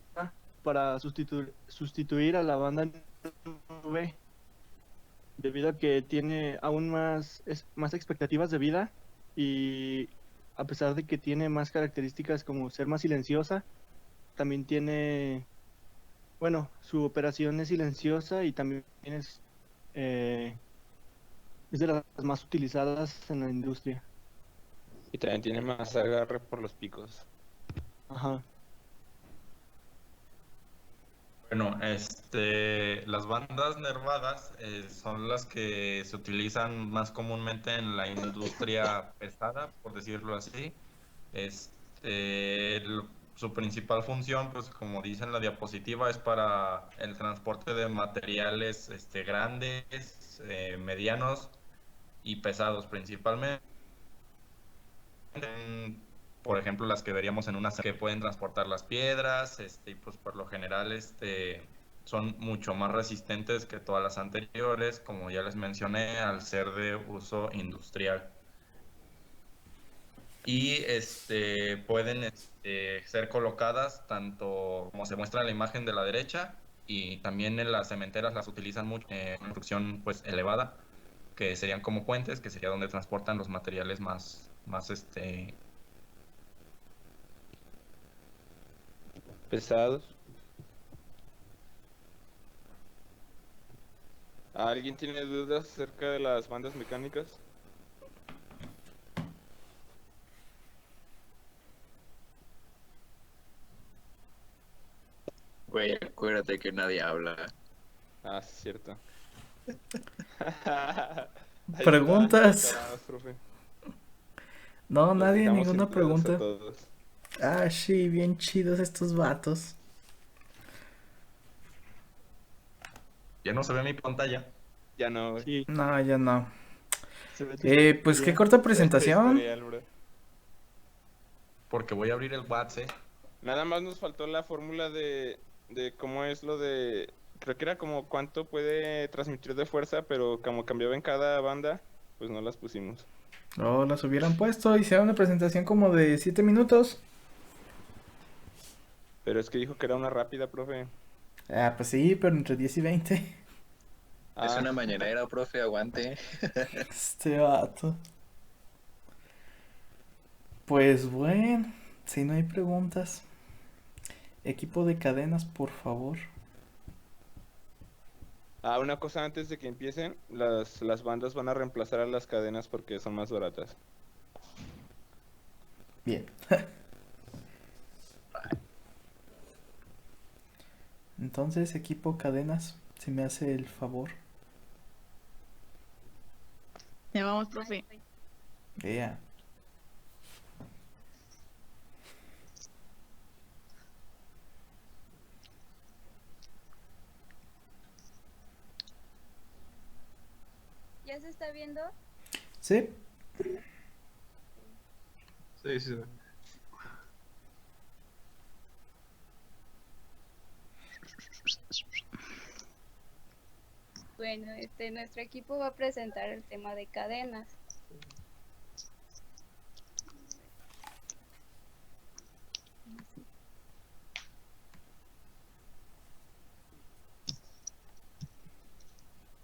para sustituir a la banda V, debido a que tiene aún más expectativas de vida y a pesar de que tiene más características como ser más silenciosa, también su operación es silenciosa y también es de las más utilizadas en la industria. Y también tiene más agarre por los picos. Ajá. Bueno, las bandas nervadas son las que se utilizan más comúnmente en la industria pesada, por decirlo así. Su principal función, pues como dice en la diapositiva, es para el transporte de materiales grandes, medianos y pesados principalmente. Por ejemplo, las que veríamos en una que pueden transportar las piedras, y pues por lo general son mucho más resistentes que todas las anteriores, como ya les mencioné, al ser de uso industrial. Y pueden ser colocadas tanto como se muestra en la imagen de la derecha, y también en las cementeras las utilizan mucho en construcción pues elevada, que serían como puentes, que sería donde transportan los materiales más pesados. ¿Alguien tiene dudas acerca de las bandas mecánicas? Güey, acuérdate que nadie habla. Ah, sí, es cierto. ¿Preguntas? Profe. No, Los nadie, dejamos ninguna empleados a pregunta. todos. Ah, sí, bien chidos estos vatos. Ya no se ve mi pantalla. Ya no, güey. Sí. No, ya no. Se ve tu Pues qué historial. corta Se ve tu presentación. historial, bro. Porque voy a abrir el WhatsApp. Nada más nos faltó la fórmula de cómo es lo de... Creo que era como cuánto puede transmitir de fuerza, pero como cambiaba en cada banda, pues no las pusimos. No, las hubieran puesto. Hicieron una presentación como de 7 minutos. Pero es que dijo que era una rápida, profe. Ah, pues sí, pero entre 10 y 20. Es una mañanera, profe, aguante. Este vato. Pues bueno, si no hay preguntas. Equipo de cadenas, por favor. Una cosa antes de que empiecen, las bandas van a reemplazar a las cadenas porque son más baratas. Bien. Entonces, equipo cadenas, si me hace el favor. Ya vamos, profe. Vea. ¿Ya se está viendo? Sí. Sí, sí. Bueno, nuestro equipo va a presentar el tema de cadenas.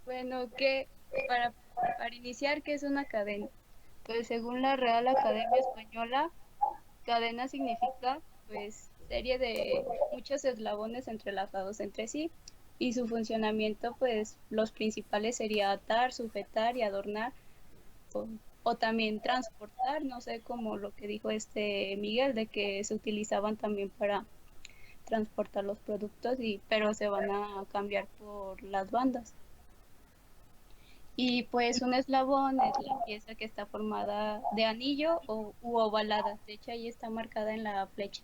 Bueno, para iniciar, ¿qué es una cadena? Pues según la Real Academia Española, cadena significa pues serie de muchos eslabones entrelazados entre sí, y su funcionamiento pues los principales sería atar, sujetar y adornar o también transportar, no sé, como lo que dijo Miguel, de que se utilizaban también para transportar los productos, pero se van a cambiar por las bandas. Y pues un eslabón es la pieza que está formada de anillo u ovalada. De hecho, ahí está marcada en la flecha.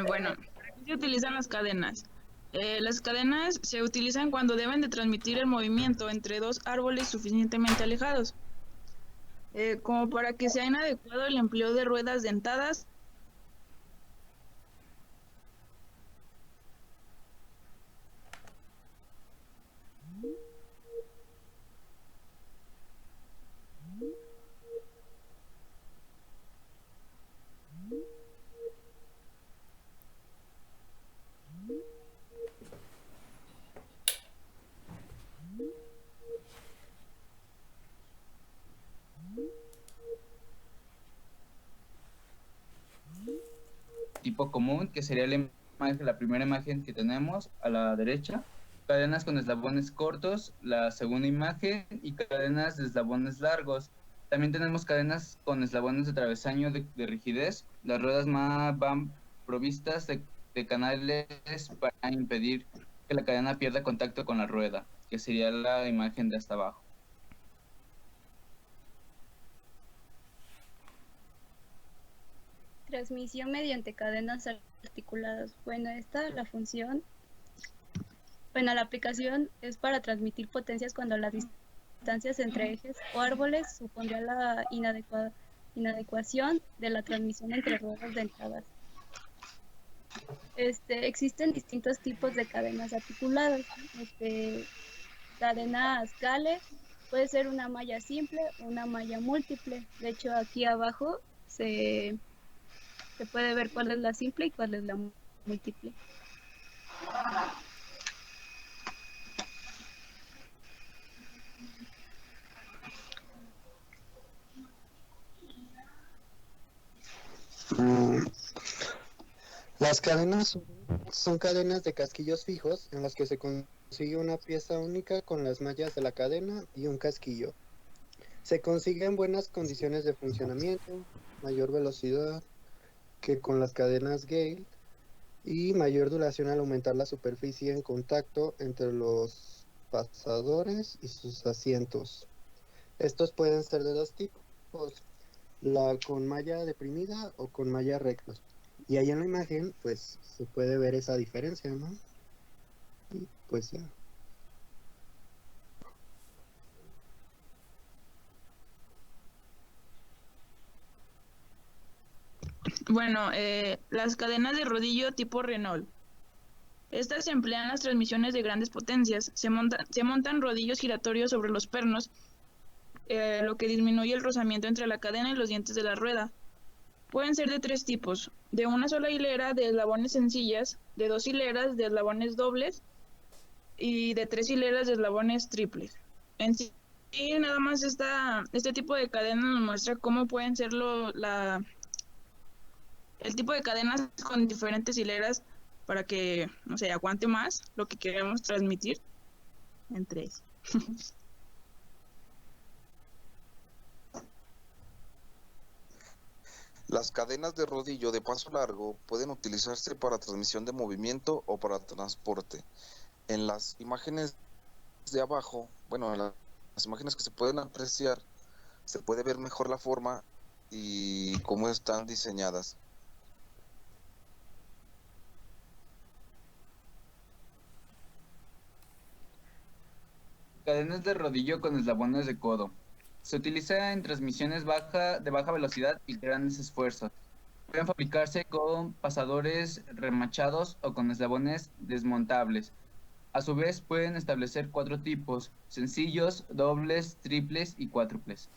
Bueno, ¿para qué se utilizan las cadenas? Las cadenas se utilizan cuando deben de transmitir el movimiento entre dos árboles suficientemente alejados, como para que sea inadecuado el empleo de ruedas dentadas. Tipo común, que sería la primera imagen que tenemos a la derecha. Cadenas con eslabones cortos, la segunda imagen, y cadenas de eslabones largos. También tenemos cadenas con eslabones de travesaño de rigidez. Las ruedas van provistas de canales para impedir que la cadena pierda contacto con la rueda, que sería la imagen de hasta abajo. Transmisión mediante cadenas articuladas. Bueno, la aplicación es para transmitir potencias cuando las distancias entre ejes o árboles supondría la inadecuación de la transmisión entre ruedas dentadas. Existen distintos tipos de cadenas articuladas. Cadena Scale puede ser una malla simple o una malla múltiple. De hecho, aquí abajo se puede ver cuál es la simple y cuál es la múltiple. Las cadenas son cadenas de casquillos fijos en las que se consigue una pieza única con las mallas de la cadena y un casquillo. Se consigue en buenas condiciones de funcionamiento, mayor velocidad que con las cadenas Gale y mayor duración al aumentar la superficie en contacto entre los pasadores y sus asientos. Estos pueden ser de dos tipos, la con malla deprimida o con malla recta. Y ahí en la imagen pues se puede ver esa diferencia, ¿no? Y pues ya. Bueno, las cadenas de rodillo tipo Renault. Estas se emplean en las transmisiones de grandes potencias. Se montan rodillos giratorios sobre los pernos, lo que disminuye el rozamiento entre la cadena y los dientes de la rueda. Pueden ser de tres tipos: de una sola hilera de eslabones sencillas, de dos hileras de eslabones dobles y de tres hileras de eslabones triples. En sí, nada más este tipo de cadena nos muestra cómo pueden ser el tipo de cadenas con diferentes hileras para que, no sé, aguante más lo que queremos transmitir entre ellos. Las cadenas de rodillo de paso largo pueden utilizarse para transmisión de movimiento o para transporte. En las imágenes de abajo, bueno, en las imágenes que se pueden apreciar, se puede ver mejor la forma y cómo están diseñadas. Cadenas de rodillo con eslabones de codo. Se utiliza en transmisiones de baja velocidad y grandes esfuerzos. Pueden fabricarse con pasadores remachados o con eslabones desmontables. A su vez, pueden establecer cuatro tipos: sencillos, dobles, triples y cuádruples.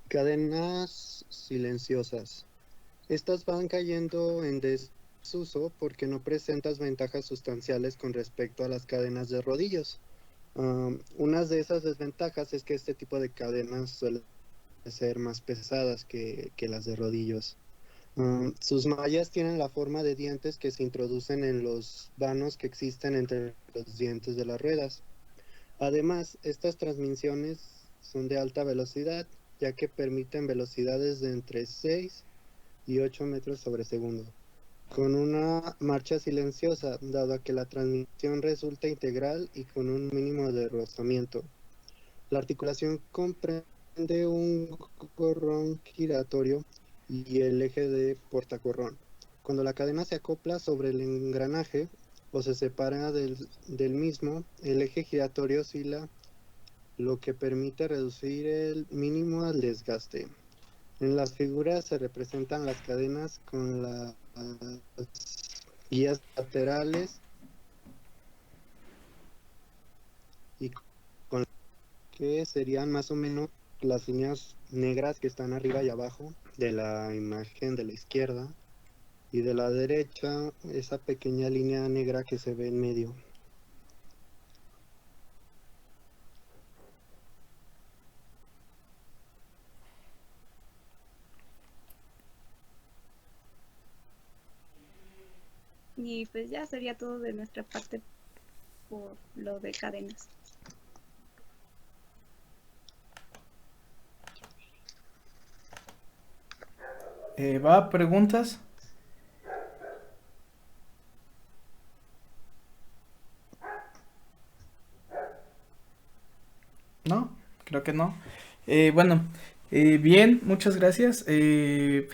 Cadenas silenciosas. Estas van cayendo en desuso porque no presentan ventajas sustanciales con respecto a las cadenas de rodillos. Una de esas desventajas es que este tipo de cadenas suelen ser más pesadas que las de rodillos. Sus mallas tienen la forma de dientes que se introducen en los vanos que existen entre los dientes de las ruedas. Además, estas transmisiones son de alta velocidad, ya que permiten velocidades de entre 6 y 8 metros sobre segundo, con una marcha silenciosa, dado que la transmisión resulta integral y con un mínimo de rozamiento. La articulación comprende un corrón giratorio y el eje de portacorrón. Cuando la cadena se acopla sobre el engranaje o se separa del mismo, el eje giratorio oscila, lo que permite reducir el mínimo al desgaste. En las figuras se representan las cadenas con las guías laterales y con que serían más o menos las líneas negras que están arriba y abajo de la imagen de la izquierda, y de la derecha esa pequeña línea negra que se ve en medio. Y pues ya sería todo de nuestra parte por lo de cadenas. ¿Va? ¿Preguntas? ¿No? Creo que no. Bueno, bien, muchas gracias. Me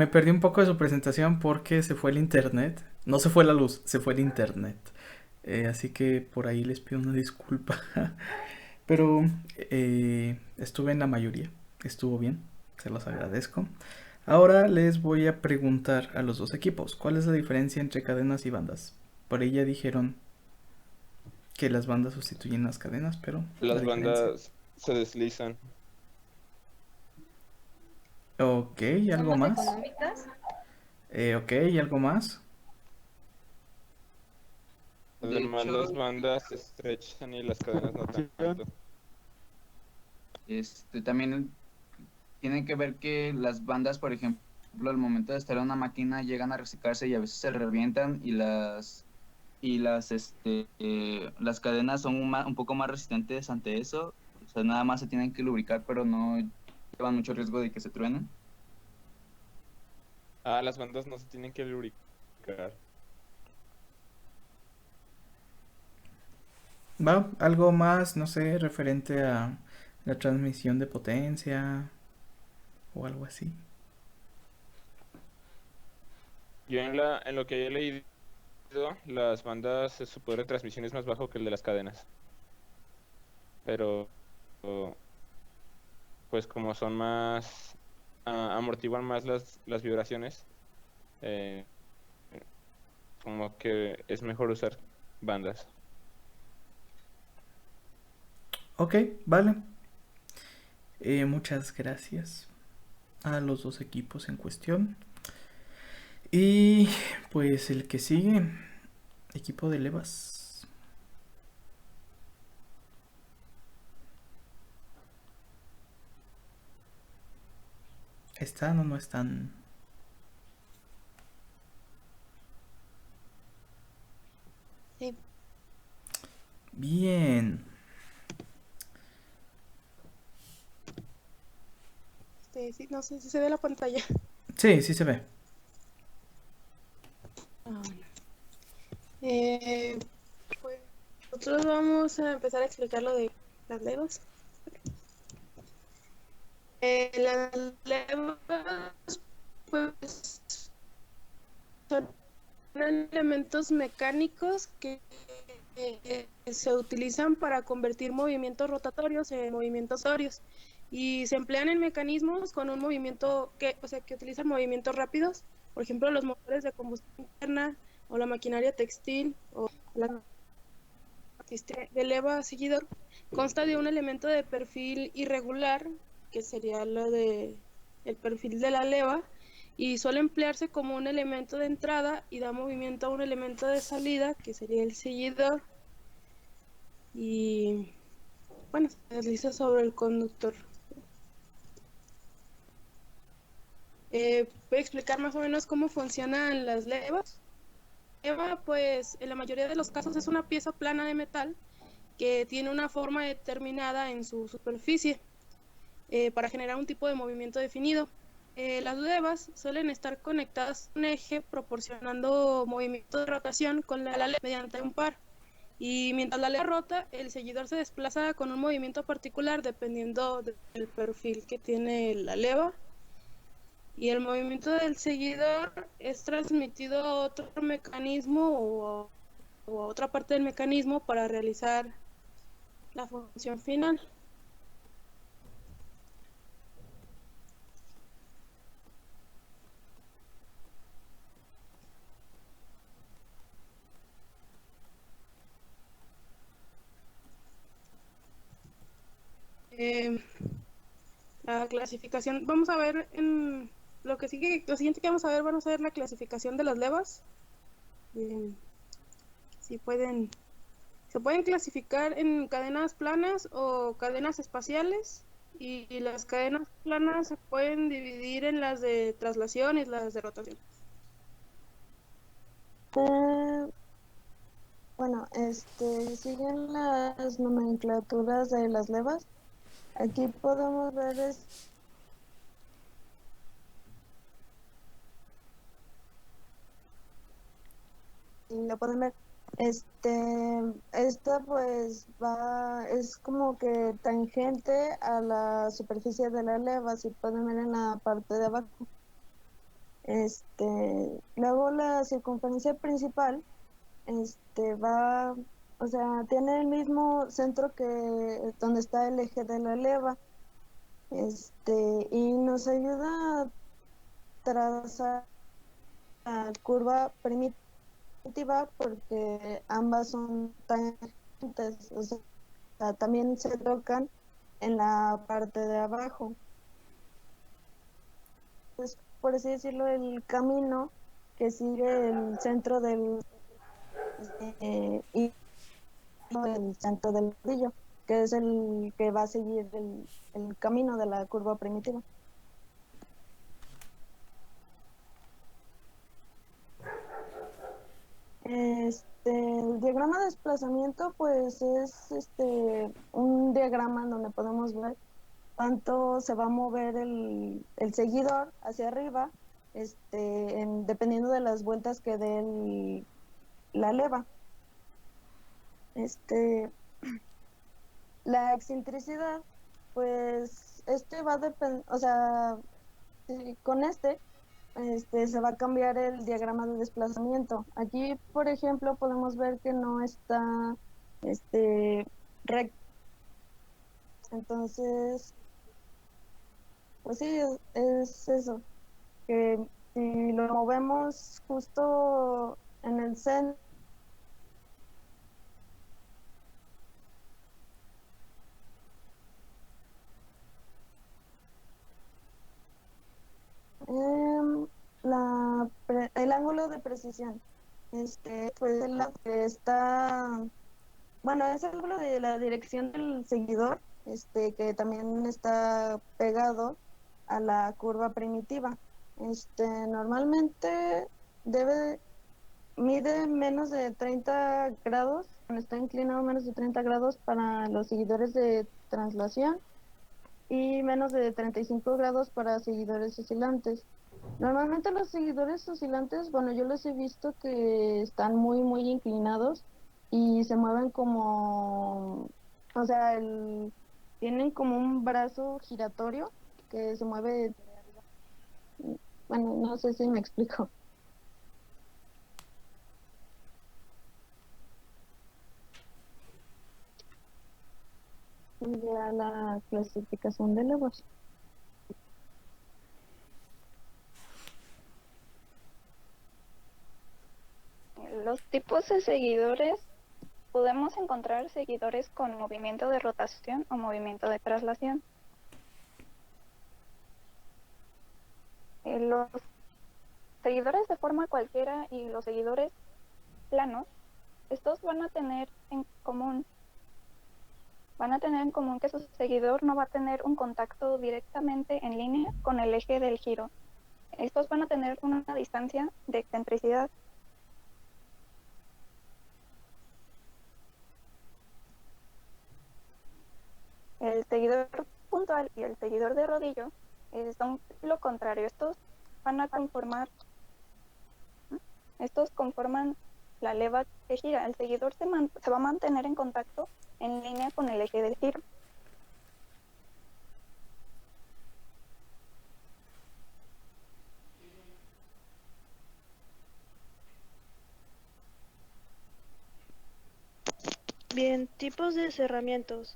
perdí un poco de su presentación porque se fue el internet. No se fue la luz, se fue el internet. Así que por ahí les pido una disculpa. Pero estuve en la mayoría. Estuvo bien, se los agradezco. Ahora les voy a preguntar a los dos equipos, ¿cuál es la diferencia entre cadenas y bandas? Por ahí ya dijeron que las bandas sustituyen las cadenas, pero Las bandas se deslizan. Ok, ¿Son ¿algo más más? económicas? Ok, ¿y algo más? Además, hecho- las bandas se estrechan y las cadenas no tanto. También tiene que ver que las bandas, por ejemplo, al momento de estar en una máquina llegan a reciclarse y a veces se revientan, y las cadenas son un poco más resistentes ante eso. O sea, nada más se tienen que lubricar, pero no llevan mucho riesgo de que se truenen. Ah, las bandas no se tienen que lubricar. ¿Va? ¿Algo más, no sé, referente a la transmisión de potencia o algo así? Yo en lo que he leído, las bandas, su poder de transmisión es más bajo que el de las cadenas. Pero, pues como son más, amortiguan más las vibraciones, eh, como que es mejor usar bandas. Ok, vale. Muchas gracias a los dos equipos en cuestión. Y pues el que sigue, equipo de levas. ¿Están o no están? Sí. Bien. Sí, no sé si se ve la pantalla. Sí, sí se ve. Ah, bueno. Pues nosotros vamos a empezar a explicar lo de las levas. Las levas, pues, son elementos mecánicos que se utilizan para convertir movimientos rotatorios en movimientos torios, y se emplean en mecanismos con un movimiento que utilizan movimientos rápidos, por ejemplo los motores de combustión interna o la maquinaria textil o la de leva seguidor. Consta de un elemento de perfil irregular, que sería lo de el perfil de la leva, y suele emplearse como un elemento de entrada y da movimiento a un elemento de salida, que sería el seguidor, y bueno, se desliza sobre el conductor. Voy a explicar más o menos cómo funcionan las levas. Leva, pues, en la mayoría de los casos es una pieza plana de metal que tiene una forma determinada en su superficie para generar un tipo de movimiento definido. Las levas suelen estar conectadas a un eje proporcionando movimiento de rotación con la leva mediante un par. Y mientras la leva rota, el seguidor se desplaza con un movimiento particular dependiendo del perfil que tiene la leva. Y el movimiento del seguidor es transmitido a otro mecanismo o a otra parte del mecanismo para realizar la función final. La clasificación, vamos a ver en lo siguiente que vamos a ver la clasificación de las levas. Si pueden, se pueden clasificar en cadenas planas o cadenas espaciales, y las cadenas planas se pueden dividir en las de traslación y las de rotación. Bueno, siguen las nomenclaturas de las levas. Aquí podemos ver y lo pueden ver. Esta pues es como que tangente a la superficie de la leva, si pueden ver en la parte de abajo. Luego la circunferencia principal, o sea, tiene el mismo centro que donde está el eje de la leva, y nos ayuda a trazar la curva primitiva porque ambas son tangentes, o sea, también se tocan en la parte de abajo. Pues, por así decirlo, el camino que sigue el centro del y el centro del rodillo, que es el que va a seguir el camino de la curva primitiva. El diagrama de desplazamiento pues es un diagrama en donde podemos ver cuánto se va a mover el seguidor hacia arriba, dependiendo de las vueltas que dé la leva. La excentricidad, pues va a depender, o sea, con se va a cambiar el diagrama de desplazamiento. Aquí, por ejemplo, podemos ver que no está recto. Entonces, pues sí, es eso, que si lo movemos justo en el centro, el ángulo de precisión, pues es lo que está, bueno, es el ángulo de la dirección del seguidor, que también está pegado a la curva primitiva. Normalmente mide menos de 30 grados, está inclinado menos de 30 grados para los seguidores de translación y menos de 35 grados para seguidores oscilantes. Normalmente los seguidores oscilantes, bueno, yo los he visto que están muy, muy inclinados y se mueven como, o sea, tienen como un brazo giratorio que se mueve. Bueno, no sé si me explico. Ya la clasificación de levas. Los tipos de seguidores, podemos encontrar seguidores con movimiento de rotación o movimiento de traslación. Los seguidores de forma cualquiera y los seguidores planos, estos van a tener en común que su seguidor no va a tener un contacto directamente en línea con el eje del giro. Estos van a tener una distancia de excentricidad. El seguidor puntual y el seguidor de rodillo son lo contrario. Estos conforman la leva que gira. El seguidor se va a mantener en contacto en línea con el eje del giro. Bien, tipos de cerramientos.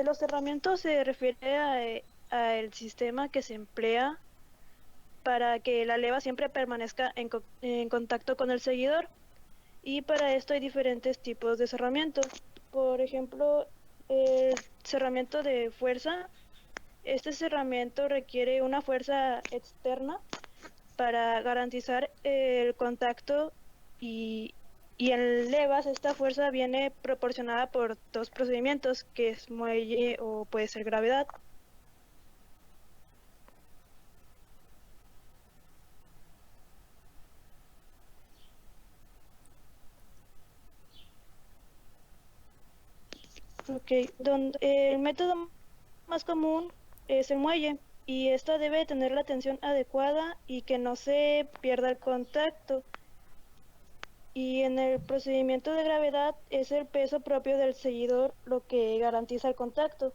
Los cerramientos se refiere a el sistema que se emplea para que la leva siempre permanezca en contacto con el seguidor. Y para esto hay diferentes tipos de cerramiento. Por ejemplo, el cerramiento de fuerza. Este cerramiento requiere una fuerza externa para garantizar el contacto y en levas esta fuerza viene proporcionada por dos procedimientos, que es muelle o puede ser gravedad. Ok, el método más común es el muelle y esta debe tener la tensión adecuada y que no se pierda el contacto. Y en el procedimiento de gravedad es el peso propio del seguidor lo que garantiza el contacto.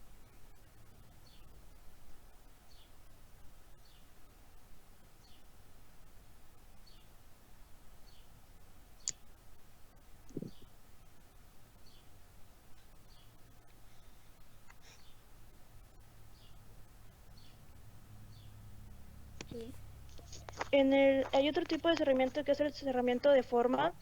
Hay otro tipo de cerramiento que es el cerramiento de forma.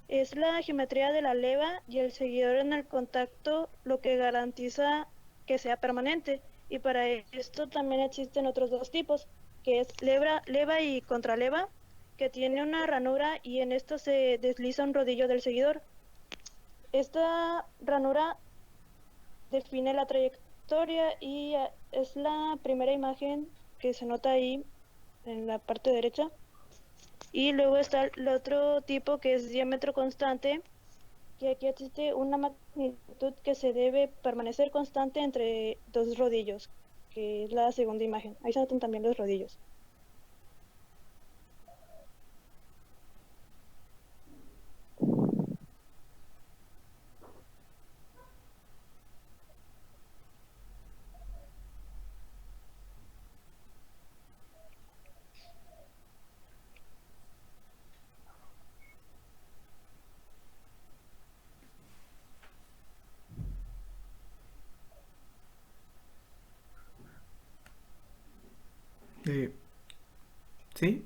Es la geometría de la leva y el seguidor en el contacto lo que garantiza que sea permanente. Y para esto también existen otros dos tipos, que es leva y contraleva, que tiene una ranura y en esto se desliza un rodillo del seguidor. Esta ranura define la trayectoria y es la primera imagen que se nota ahí en la parte derecha. Y luego está el otro tipo que es diámetro constante, que aquí existe una magnitud que se debe permanecer constante entre dos rodillos, que es la segunda imagen. Ahí se notan también los rodillos.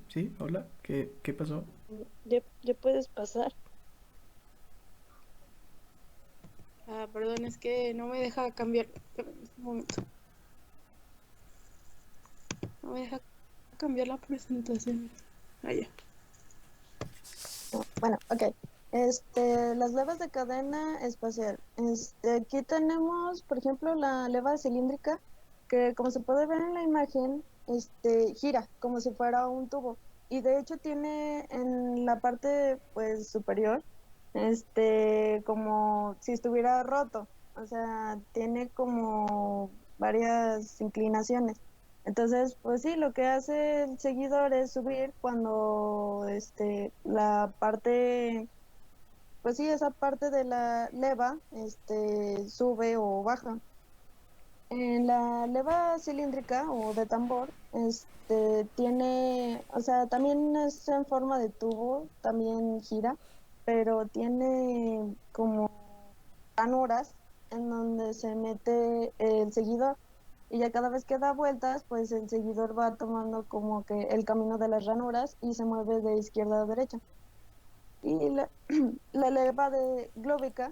Sí, hola, ¿qué pasó? Ya puedes pasar. Perdón, es que no me deja cambiar. Un momento. No me deja cambiar la presentación. Ya. Bueno, ok. Las levas de cadena espacial. Aquí tenemos, por ejemplo, la leva cilíndrica, que como se puede ver en la imagen, gira como si fuera un tubo. Y de hecho tiene en la parte, pues, superior, como si estuviera roto. O sea, tiene como varias inclinaciones. Entonces, pues sí, lo que hace el seguidor es subir cuando la parte, pues sí, esa parte de la leva sube o baja. En la leva cilíndrica o de tambor, tiene, o sea, también es en forma de tubo, también gira, pero tiene como ranuras en donde se mete el seguidor y ya cada vez que da vueltas, pues el seguidor va tomando como que el camino de las ranuras y se mueve de izquierda a derecha. Y la leva de glóbica,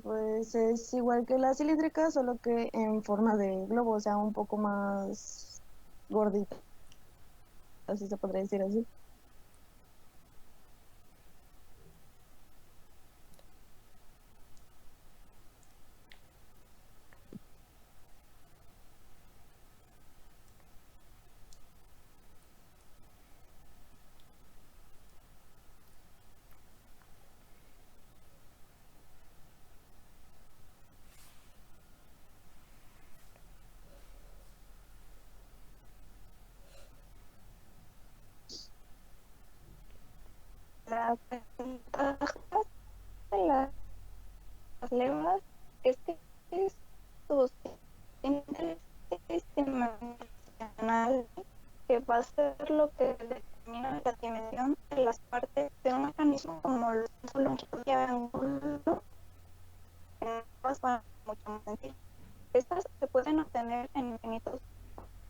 pues es igual que la cilíndrica, solo que en forma de globo, o sea, un poco más gordita, así se podría decir así. las ventajas de las levas es que estos tienen este sistema dimensional que va a ser lo que determina la dimensión de las partes de un mecanismo como la longitud y ángulo, en levas van mucho más sencillo. Estas se pueden obtener en infinitos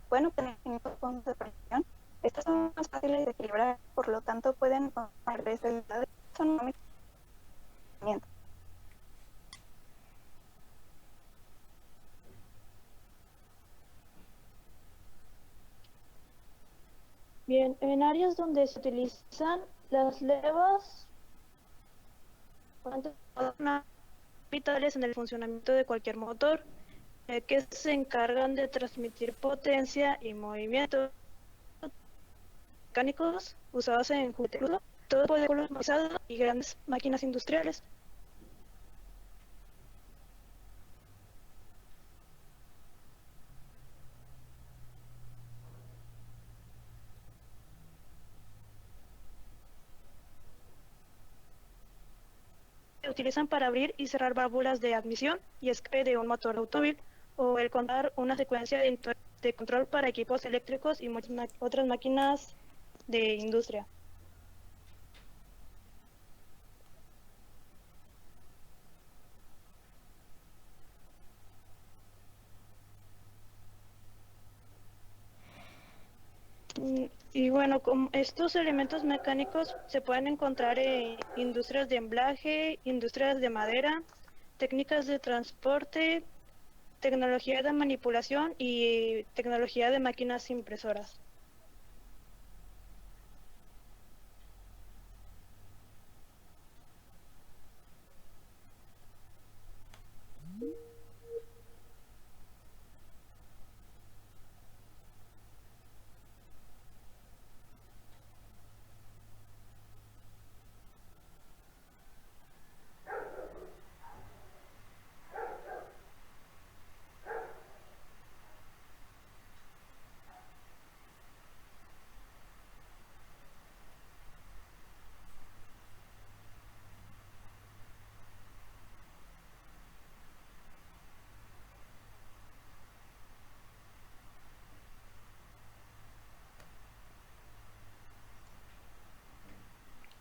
puntos de presión. Estas son más fáciles de equilibrar, por lo tanto pueden formar desigualdades económicas. Bien, en áreas donde se utilizan las levas, son vitales en el funcionamiento de cualquier motor, ya que se encargan de transmitir potencia y movimiento mecánicos usados en juguetes, todo puede ser utilizado y grandes máquinas industriales. Se utilizan para abrir y cerrar válvulas de admisión y escape de un motor de automóvil, o el contar una secuencia de control para equipos eléctricos y muchas otras máquinas de industria. Y bueno, estos elementos mecánicos se pueden encontrar en industrias de embalaje, industrias de madera, técnicas de transporte, tecnología de manipulación y tecnología de máquinas impresoras.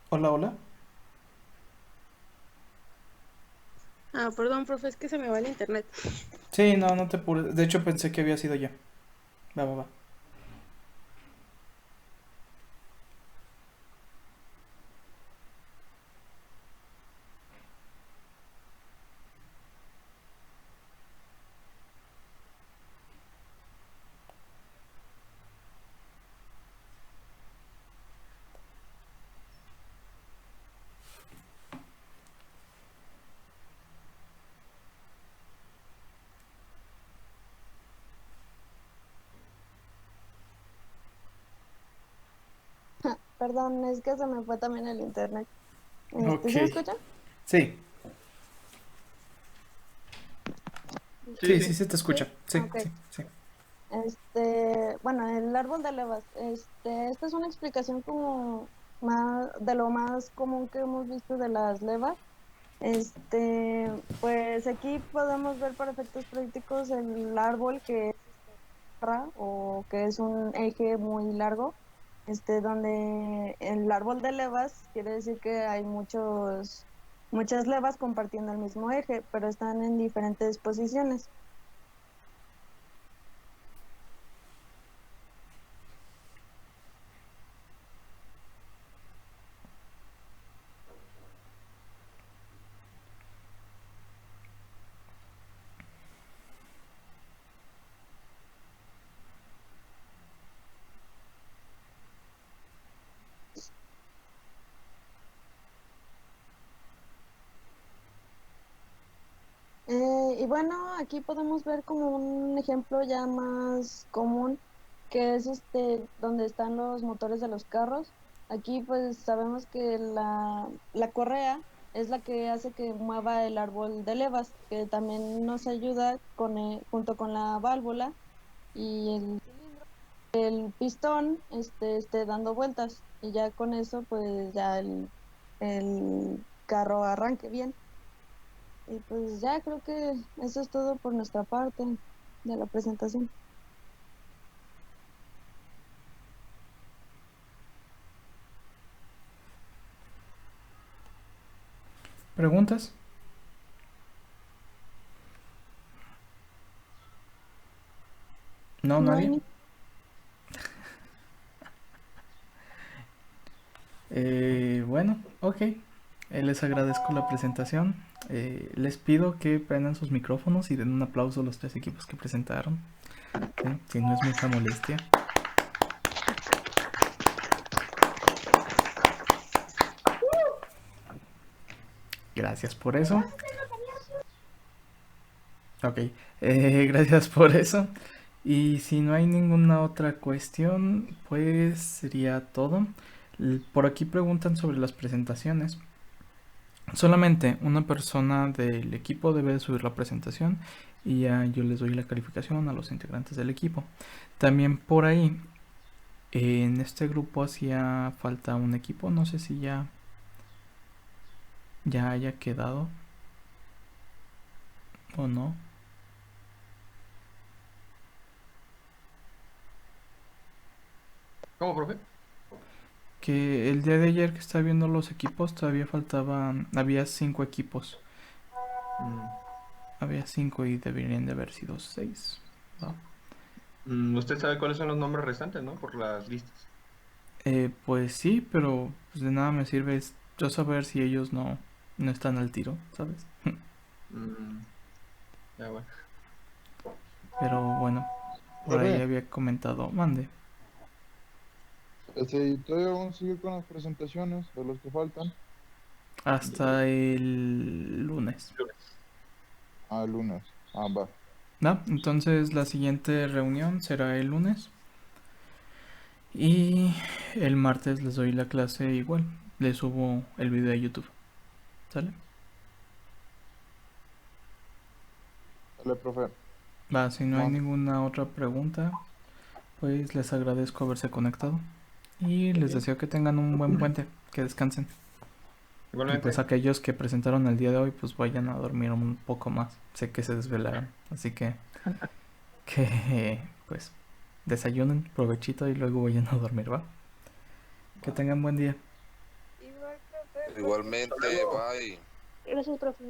Hola, hola. Ah, perdón, profe, es que se me va el internet. Sí, no, no te apures. De hecho, pensé que había sido ya. Va, va, va. Perdón, es que se me fue también el internet. Ok. ¿Sí me escucha? Sí, sí, Sí, sí, se te escucha. Sí, Ok. sí, sí. Bueno, el árbol de levas. Esta es una explicación como más de lo más común que hemos visto de las levas. Pues aquí podemos ver para efectos prácticos el árbol que es barra, o que es un eje muy largo, donde el árbol de levas quiere decir que hay muchas levas compartiendo el mismo eje, pero están en diferentes posiciones. Y bueno, aquí podemos ver como un ejemplo ya más común, que es donde están los motores de los carros. Aquí pues sabemos que la correa es la que hace que mueva el árbol de levas, que también nos ayuda junto con la válvula y el pistón esté dando vueltas, y ya con eso pues ya el carro arranque bien. Y pues ya creo que eso es todo por nuestra parte de la presentación. ¿Preguntas? No, No nadie. hay ni- Bueno, ok. Les agradezco la presentación. Les pido que prendan sus micrófonos y den un aplauso a los 3 equipos que presentaron. ¿Sí? Si no es mucha molestia. Gracias por eso. Ok, gracias por eso. Y si no hay ninguna otra cuestión, pues sería todo. Por aquí preguntan sobre las presentaciones. Solamente una persona del equipo debe subir la presentación y ya yo les doy la calificación a los integrantes del equipo. También por ahí, en este grupo hacía falta un equipo, no sé si ya haya quedado o no. ¿Cómo, profe? Que el día de ayer que estaba viendo los equipos todavía faltaban, había 5 equipos. Había 5 y deberían de haber sido 6. Usted sabe cuáles son los nombres restantes, ¿no? Por las listas. Pues sí, pero pues de nada me sirve yo saber si ellos no están al tiro, ¿sabes? Ya, bueno. Pero bueno, por ahí Profe. había comentado, mande. ¿Y todavía vamos a seguir con las presentaciones de los que faltan? Hasta el lunes. Ah, lunes. Ah, va. ¿No? Entonces la siguiente reunión será el lunes. Y el martes les doy la clase igual. Les subo el video a YouTube. ¿Sale? Dale, profe. Va, si no hay Va. ninguna otra pregunta, pues les agradezco haberse conectado. Y les deseo que tengan un buen puente, que descansen. Y Igualmente. pues aquellos que presentaron el día de hoy, pues vayan a dormir un poco más. Sé que se desvelaron, así que pues desayunen, provechito y luego vayan a dormir, ¿va? Que tengan buen día. Igualmente, bye. Gracias, profe.